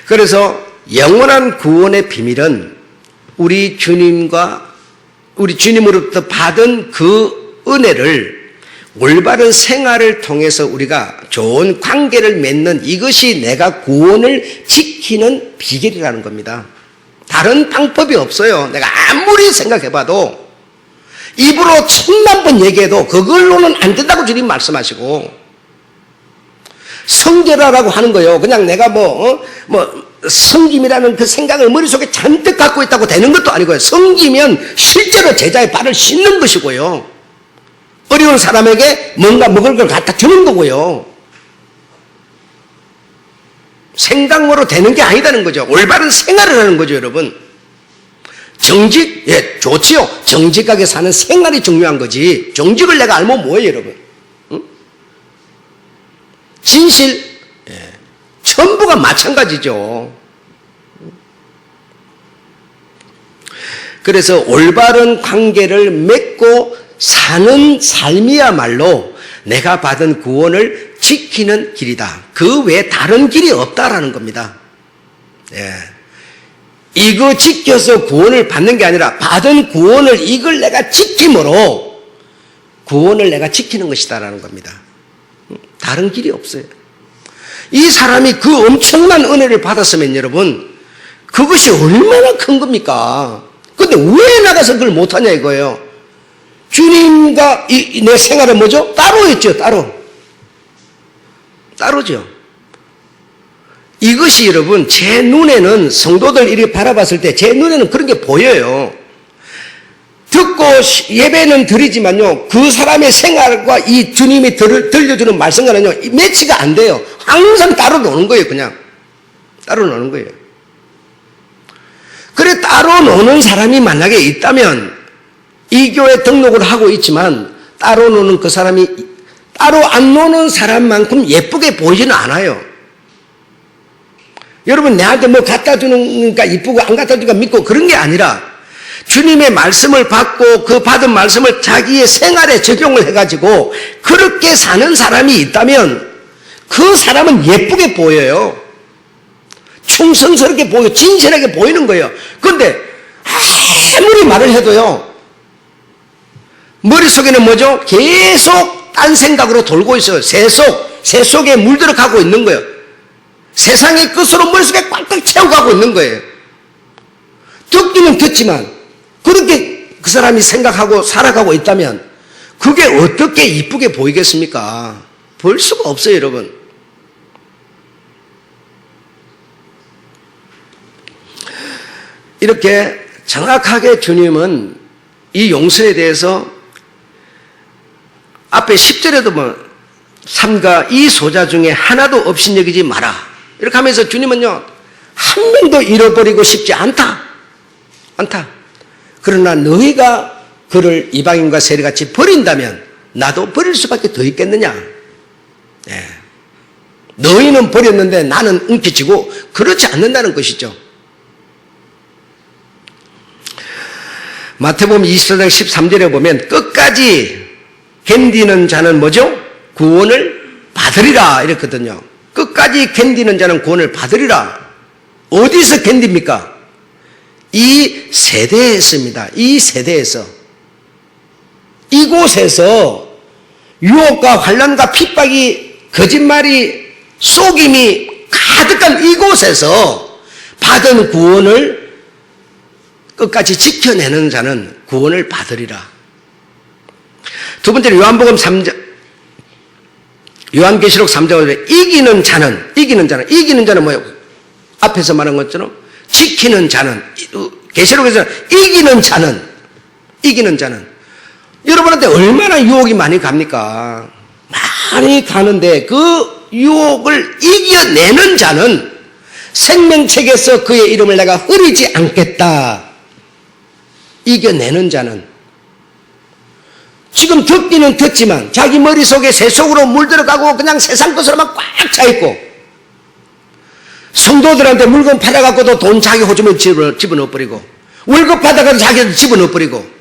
그래서 영원한 구원의 비밀은 우리 주님으로부터 받은 그 은혜를 올바른 생활을 통해서 우리가 좋은 관계를 맺는 이것이 내가 구원을 지키는 비결이라는 겁니다. 다른 방법이 없어요. 내가 아무리 생각해봐도 입으로 1000만 번 얘기해도 그걸로는 안 된다고 주님 말씀하시고 성결하라고 하는 거예요. 그냥 내가 성김이라는 그 생각을 머릿속에 잔뜩 갖고 있다고 되는 것도 아니고요. 성기면 실제로 제자의 발을 씻는 것이고요. 어려운 사람에게 뭔가 먹을 걸 갖다 주는 거고요. 생각으로 되는 게 아니다는 거죠. 올바른 생활을 하는 거죠, 여러분. 정직, 예, 좋지요. 정직하게 사는 생활이 중요한 거지. 정직을 내가 알면 뭐예요, 여러분? 응? 진실, 예, 전부가 마찬가지죠. 그래서 올바른 관계를 맺고 사는 삶이야말로 내가 받은 구원을 지키는 길이다. 그 외에 다른 길이 없다라는 겁니다. 예. 이거 지켜서 구원을 받는 게 아니라 받은 구원을 이걸 내가 지킴으로 구원을 내가 지키는 것이다라는 겁니다. 다른 길이 없어요. 이 사람이 그 엄청난 은혜를 받았으면 여러분 그것이 얼마나 큰 겁니까? 근데 왜 나가서 그걸 못하냐 이거예요. 주님과 내 생활은 뭐죠? 따로 있죠. 따로죠. 이것이 여러분 제 눈에는 성도들 이렇게 바라봤을 때 제 눈에는 그런 게 보여요. 듣고 예배는 드리지만요 그 사람의 생활과 이 주님이 들려주는 말씀과는요 매치가 안 돼요. 항상 따로 노는 거예요. 그냥 따로 노는 거예요. 그래 따로 노는 사람이 만약에 있다면 이 교회 등록을 하고 있지만 따로 노는 그 사람이 따로 안 노는 사람만큼 예쁘게 보이지는 않아요. 여러분 내한테 뭐 갖다 주니까 이쁘고 안 갖다 주니까 믿고 그런 게 아니라 주님의 말씀을 받고 그 받은 말씀을 자기의 생활에 적용을 해가지고 그렇게 사는 사람이 있다면 그 사람은 예쁘게 보여요. 충성스럽게 보이고 진실하게 보이는 거예요. 그런데 아무리 말을 해도요 머릿속에는 뭐죠? 계속 딴 생각으로 돌고 있어요. 새 속에 물들어 가고 있는 거예요. 세상의 끝으로 머릿속에 꽉꽉 채워가고 있는 거예요. 듣기는 듣지만 그렇게 그 사람이 생각하고 살아가고 있다면 그게 어떻게 이쁘게 보이겠습니까? 볼 수가 없어요, 여러분. 이렇게 정확하게 주님은 이 용서에 대해서 앞에 10절에도 삼가 이 소자 중에 하나도 없인 여기지 마라. 이렇게 하면서 주님은요, 한 명도 잃어버리고 싶지 않다. 그러나 너희가 그를 이방인과 세리같이 버린다면 나도 버릴 수밖에 더 있겠느냐. 네. 너희는 버렸는데 나는 움켜쥐고 그렇지 않는다는 것이죠. 마태복음 24장 13절에 보면 끝까지 견디는 자는 뭐죠? 구원을 받으리라 이랬거든요. 끝까지 견디는 자는 구원을 받으리라. 어디서 견딥니까? 이 세대에서입니다. 이 세대에서. 이곳에서 유혹과 환난과 핍박이 거짓말이 속임이 가득한 이곳에서 받은 구원을 끝까지 지켜내는 자는 구원을 받으리라. 두 번째로 요한복음 3장, 요한계시록 3장에 이기는 자는 뭐예요? 앞에서 말한 것처럼 지키는 자는, 계시록에서 이기는 자는 여러분한테 얼마나 유혹이 많이 갑니까? 많이 가는데 그 유혹을 이겨내는 자는 생명책에서 그의 이름을 내가 흐리지 않겠다. 이겨내는 자는 지금 듣기는 듣지만 자기 머릿속에 세속으로 물들어가고 그냥 세상 것으로만 꽉 차있고 성도들한테 물건 팔아갖고도 돈 자기 호주머니 집어넣어버리고 월급 받아가도 자기도 집어넣어버리고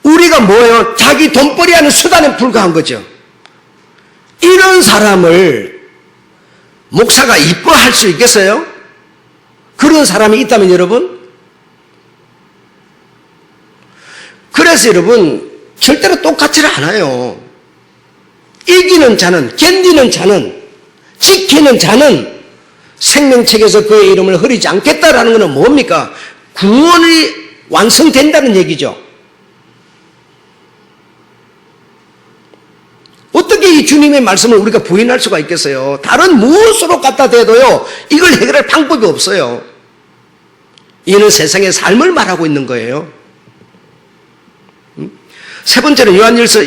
우리가 뭐예요? 자기 돈벌이 하는 수단에 불과한 거죠. 이런 사람을 목사가 이뻐할 수 있겠어요? 그런 사람이 있다면 여러분? 그래서 여러분 절대로 똑같지는 않아요. 이기는 자는, 견디는 자는, 지키는 자는 생명책에서 그의 이름을 흐리지 않겠다라는 것은 뭡니까? 구원이 완성된다는 얘기죠. 어떻게 이 주님의 말씀을 우리가 부인할 수가 있겠어요? 다른 무엇으로 갖다 대도요, 이걸 해결할 방법이 없어요. 이는 세상의 삶을 말하고 있는 거예요. 세 번째는 요한일서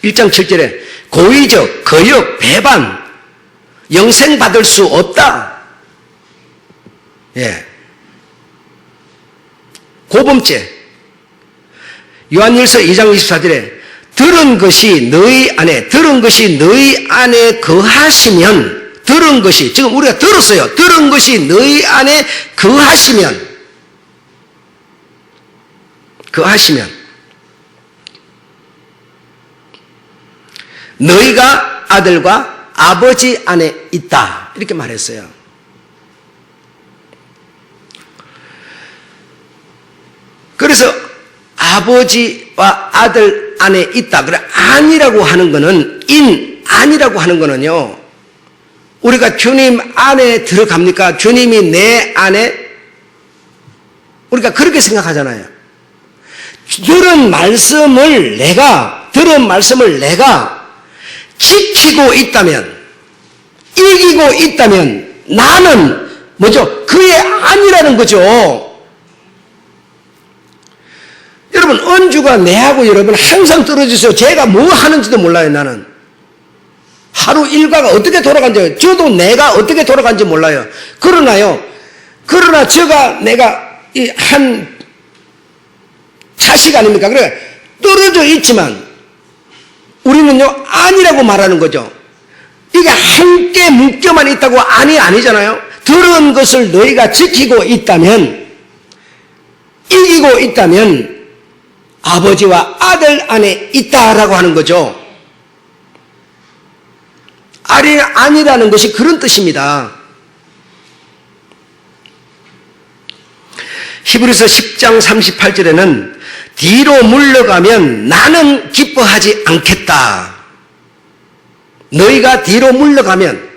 1장 7절에 고의적, 거역, 배반, 영생 받을 수 없다. 예. 고범죄. 요한일서 2장 24절에 들은 것이 너희 안에 거하시면, 들은 것이, 지금 우리가 들었어요. 들은 것이 너희 안에 거하시면 너희가 아들과 아버지 안에 있다. 이렇게 말했어요. 그래서 아버지와 아들 안에 있다. 그래, 아니라고 하는 거는, 아니라고 하는 거는요, 우리가 주님 안에 들어갑니까? 주님이 내 안에, 우리가 그렇게 생각하잖아요. 들은 말씀을 내가 지키고 있다면, 이기고 있다면, 나는 뭐죠? 그의 아니라는 거죠. 여러분,恩주가 내하고 여러분 항상 떨어지세요. 제가 뭐 하는지도 몰라요, 나는. 하루 일과가 어떻게 돌아간지, 저도 내가 어떻게 돌아간지 몰라요. 그러나 내가 한 자식 아닙니까? 그래, 떨어져 있지만, 우리는요, 아니라고 말하는 거죠. 이게 함께 묶여만 있다고 아니잖아요. 들은 것을 너희가 지키고 있다면, 이기고 있다면, 아버지와 아들 안에 있다라고 하는 거죠. 아니라는 것이 그런 뜻입니다. 히브리서 10장 38절에는 뒤로 물러가면 나는 기뻐하지 않겠다. 너희가 뒤로 물러가면,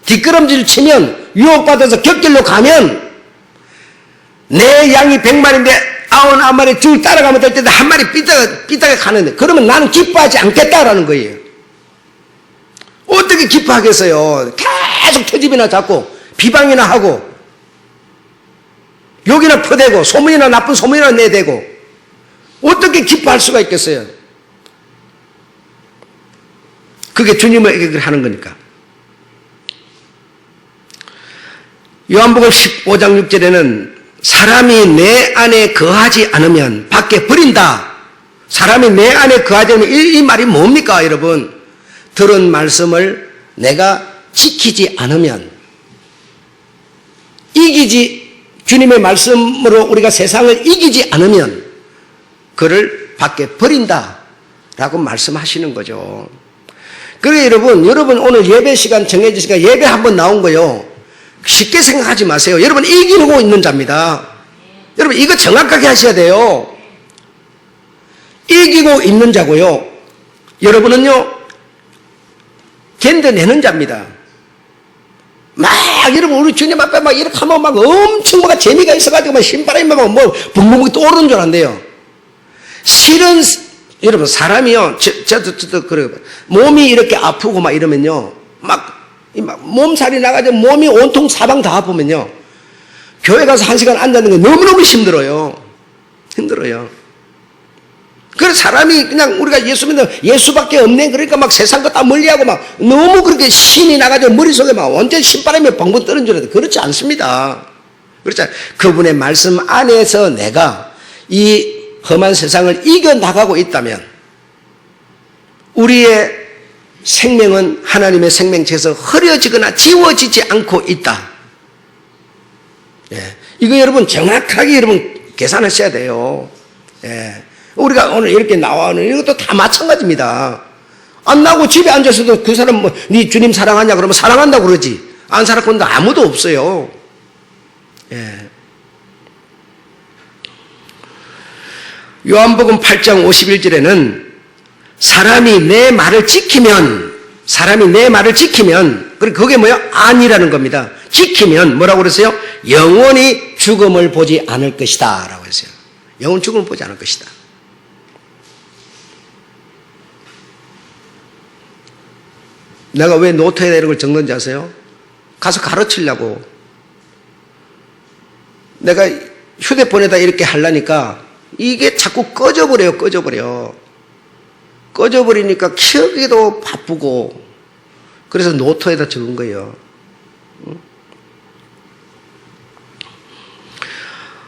뒷걸음질 치면, 유혹받아서 곁길로 가면, 내 양이 100마리인데 99마리 줄 따라가면 될 텐데 한 마리 삐딱하게 가는데, 그러면 나는 기뻐하지 않겠다라는 거예요. 어떻게 기뻐하겠어요? 계속 트집이나 잡고 비방이나 하고 욕이나 퍼대고 소문이나 나쁜 소문이나 내대고 어떻게 기뻐할 수가 있겠어요? 그게 주님에게 하는 거니까. 요한복음 15장 6절에는 사람이 내 안에 거하지 않으면 밖에 버린다. 사람이 내 안에 거하지 않으면 이 말이 뭡니까, 여러분? 들은 말씀을 내가 지키지 않으면, 주님의 말씀으로 우리가 세상을 이기지 않으면 그를 밖에 버린다라고 말씀하시는 거죠. 그래, 여러분 오늘 예배 시간 정해지니까 예배 한번 나온 거요, 쉽게 생각하지 마세요. 여러분 이기고 있는 자입니다. 여러분 이거 정확하게 하셔야 돼요. 이기고 있는 자고요. 여러분은요, 견뎌내는 자입니다. 막, 여러분, 우리 주님 앞에 막 이렇게 하면 막 엄청 막 재미가 있어가지고 막 신바람이 막 뭐, 붕붕붕 떠오르는 줄 안돼요. 실은, 여러분, 사람이요, 저도 그래요. 몸이 이렇게 아프고 막 이러면요, 막 몸살이 나가지고 몸이 온통 사방 다 아프면요, 교회 가서 1시간 앉았는 게 너무너무 힘들어요. 힘들어요. 그래서 사람이 그냥 우리가 예수 믿는 예수밖에 없네. 그러니까 막 세상 거 다 멀리하고 막 너무 그렇게 신이 나가지고 머릿속에 막 완전 신바람이 벙벙 떠는 줄 알았는데 그렇지 않습니다. 그렇죠. 그분의 말씀 안에서 내가 이 험한 세상을 이겨나가고 있다면 우리의 생명은 하나님의 생명체에서 흐려지거나 지워지지 않고 있다. 예. 이거 여러분 정확하게 여러분 계산하셔야 돼요. 예. 우리가 오늘 이렇게 나와는 이것도 다 마찬가지입니다. 안 나오고 집에 앉아서도 그 사람 뭐, 네 주님 사랑하냐? 그러면 사랑한다고 그러지. 안 사랑하는 아무도 없어요. 예. 요한복음 8장 51절에는 사람이 내 말을 지키면, 그게 뭐야? 안이라는 겁니다. 지키면 뭐라고 그랬어요? 영원히 죽음을 보지 않을 것이다. 라고 했어요. 영원 죽음을 보지 않을 것이다. 내가 왜 노트에다 이런 걸 적는지 아세요? 가서 가르치려고. 내가 휴대폰에다 이렇게 하려니까 이게 자꾸 꺼져버려요. 꺼져버리니까 키우기도 바쁘고 그래서 노트에다 적은 거예요.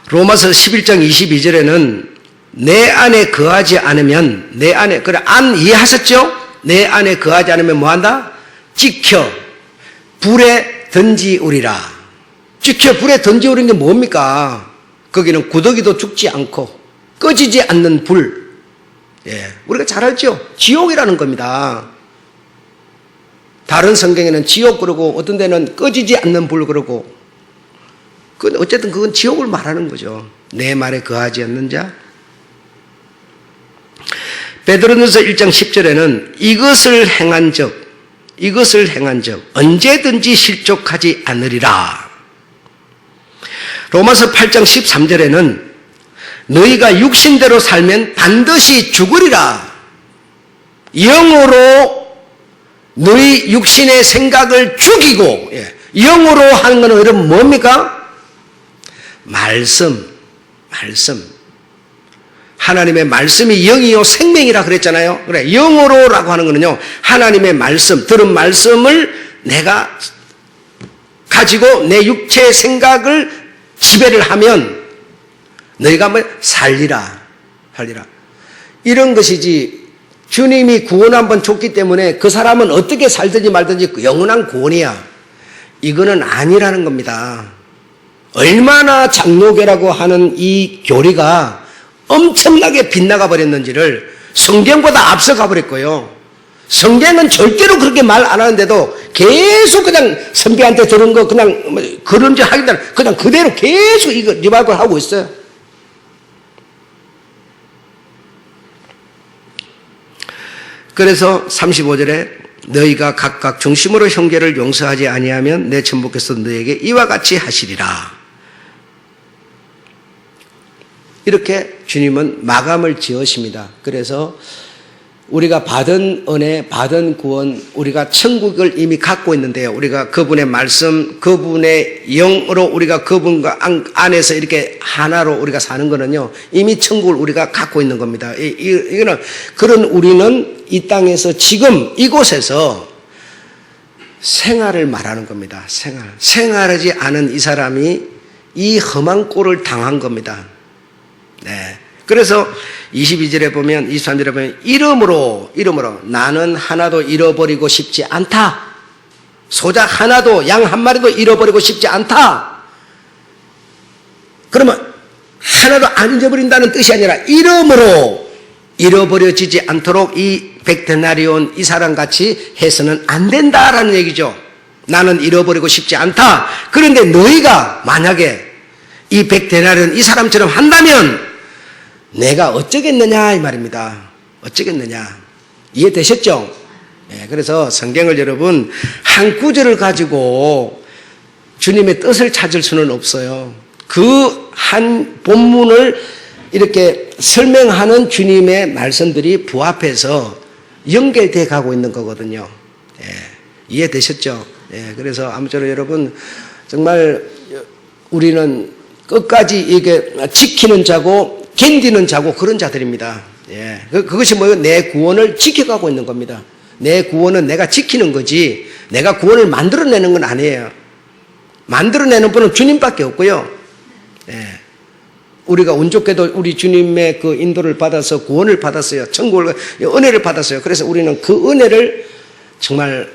로마서 11장 22절에는 내 안에 거하지 않으면 그래 안 이해하셨죠? 내 안에 거하지 않으면 뭐한다? 찍혀 불에 던지우리라. 찍혀 불에 던지우리는 게 뭡니까? 거기는 구더기도 죽지 않고 꺼지지 않는 불. 예, 우리가 잘 알죠? 지옥이라는 겁니다. 다른 성경에는 지옥 그러고 어떤 데는 꺼지지 않는 불 그러고 어쨌든 그건 지옥을 말하는 거죠. 내 말에 거하지 않는 자. 베드로전서 1장 10절에는 이것을 행한 적 언제든지 실족하지 않으리라. 로마서 8장 13절에는 너희가 육신대로 살면 반드시 죽으리라. 영으로 너희 육신의 생각을 죽이고, 영으로 하는 것은 여러분 뭡니까? 말씀. 하나님의 말씀이 영이요 생명이라 그랬잖아요. 그래, 영으로라고 하는 거는요, 하나님의 말씀, 들은 말씀을 내가 가지고 내 육체의 생각을 지배를 하면 너희가 뭐 살리라. 이런 것이지, 주님이 구원 한번 줬기 때문에 그 사람은 어떻게 살든지 말든지 영원한 구원이야. 이거는 아니라는 겁니다. 얼마나 장로교라고 하는 이 교리가 엄청나게 빗나가 버렸는지를 성경보다 앞서가 버렸고요. 성경은 절대로 그렇게 말 안 하는데도 계속 그냥 선배한테 들은 거 그냥 그런지 하기보다는 그냥 그대로 계속 이거 리바이벌 하고 있어요. 그래서 35절에 너희가 각각 중심으로 형제를 용서하지 아니하면 내 천부께서 너희에게 이와 같이 하시리라. 이렇게 주님은 마감을 지으십니다. 그래서 우리가 받은 은혜, 받은 구원, 우리가 천국을 이미 갖고 있는데요. 우리가 그분의 말씀, 그분의 영으로 우리가 그분과 안에서 이렇게 하나로 우리가 사는 거는요, 이미 천국을 우리가 갖고 있는 겁니다. 이거는, 그런 우리는 이 땅에서 지금 이곳에서 생활을 말하는 겁니다. 생활하지 않은 이 사람이 이 험한 꼴을 당한 겁니다. 네. 그래서 22절에 보면, 23절에 보면, 이름으로 나는 하나도 잃어버리고 싶지 않다. 소작 하나도, 양 한 마리도 잃어버리고 싶지 않다. 그러면 하나도 안 잊어버린다는 뜻이 아니라 이름으로 잃어버려지지 않도록 이 백데나리온 이 사람 같이 해서는 안 된다라는 얘기죠. 나는 잃어버리고 싶지 않다. 그런데 너희가 만약에 이 백데나리온 이 사람처럼 한다면 내가 어쩌겠느냐 이 말입니다. 어쩌겠느냐. 이해되셨죠? 예, 그래서 성경을 여러분 한 구절을 가지고 주님의 뜻을 찾을 수는 없어요. 그 한 본문을 이렇게 설명하는 주님의 말씀들이 부합해서 연결돼 가고 있는 거거든요. 예, 이해되셨죠? 예, 그래서 아무쪼록 여러분 정말 우리는 끝까지 이게 지키는 자고 견디는 자고 그런 자들입니다. 예, 그것이 뭐예요? 내 구원을 지켜가고 있는 겁니다. 내 구원은 내가 지키는 거지 내가 구원을 만들어내는 건 아니에요. 만들어내는 분은 주님밖에 없고요. 예, 우리가 운 좋게도 우리 주님의 그 인도를 받아서 구원을 받았어요. 천국을 은혜를 받았어요. 그래서 우리는 그 은혜를 정말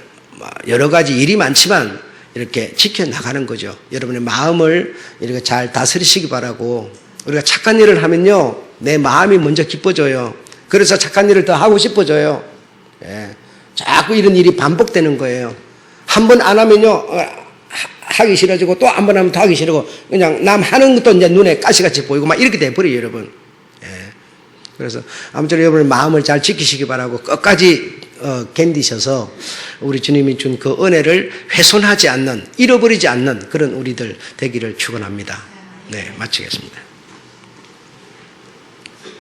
여러 가지 일이 많지만 이렇게 지켜나가는 거죠. 여러분의 마음을 이렇게 잘 다스리시기 바라고 우리가 착한 일을 하면요 내 마음이 먼저 기뻐져요. 그래서 착한 일을 더 하고 싶어져요. 예, 자꾸 이런 일이 반복되는 거예요. 한 번 안 하면요 하기 싫어지고 또 한 번 하면 더 하기 싫고 그냥 남 하는 것도 이제 눈에 가시같이 보이고 막 이렇게 돼버려요 여러분. 예. 그래서 아무쪼록 여러분의 마음을 잘 지키시기 바라고 끝까지 견디셔서 우리 주님이 준 그 은혜를 훼손하지 않는 잃어버리지 않는 그런 우리들 되기를 축원합니다. 네, 마치겠습니다.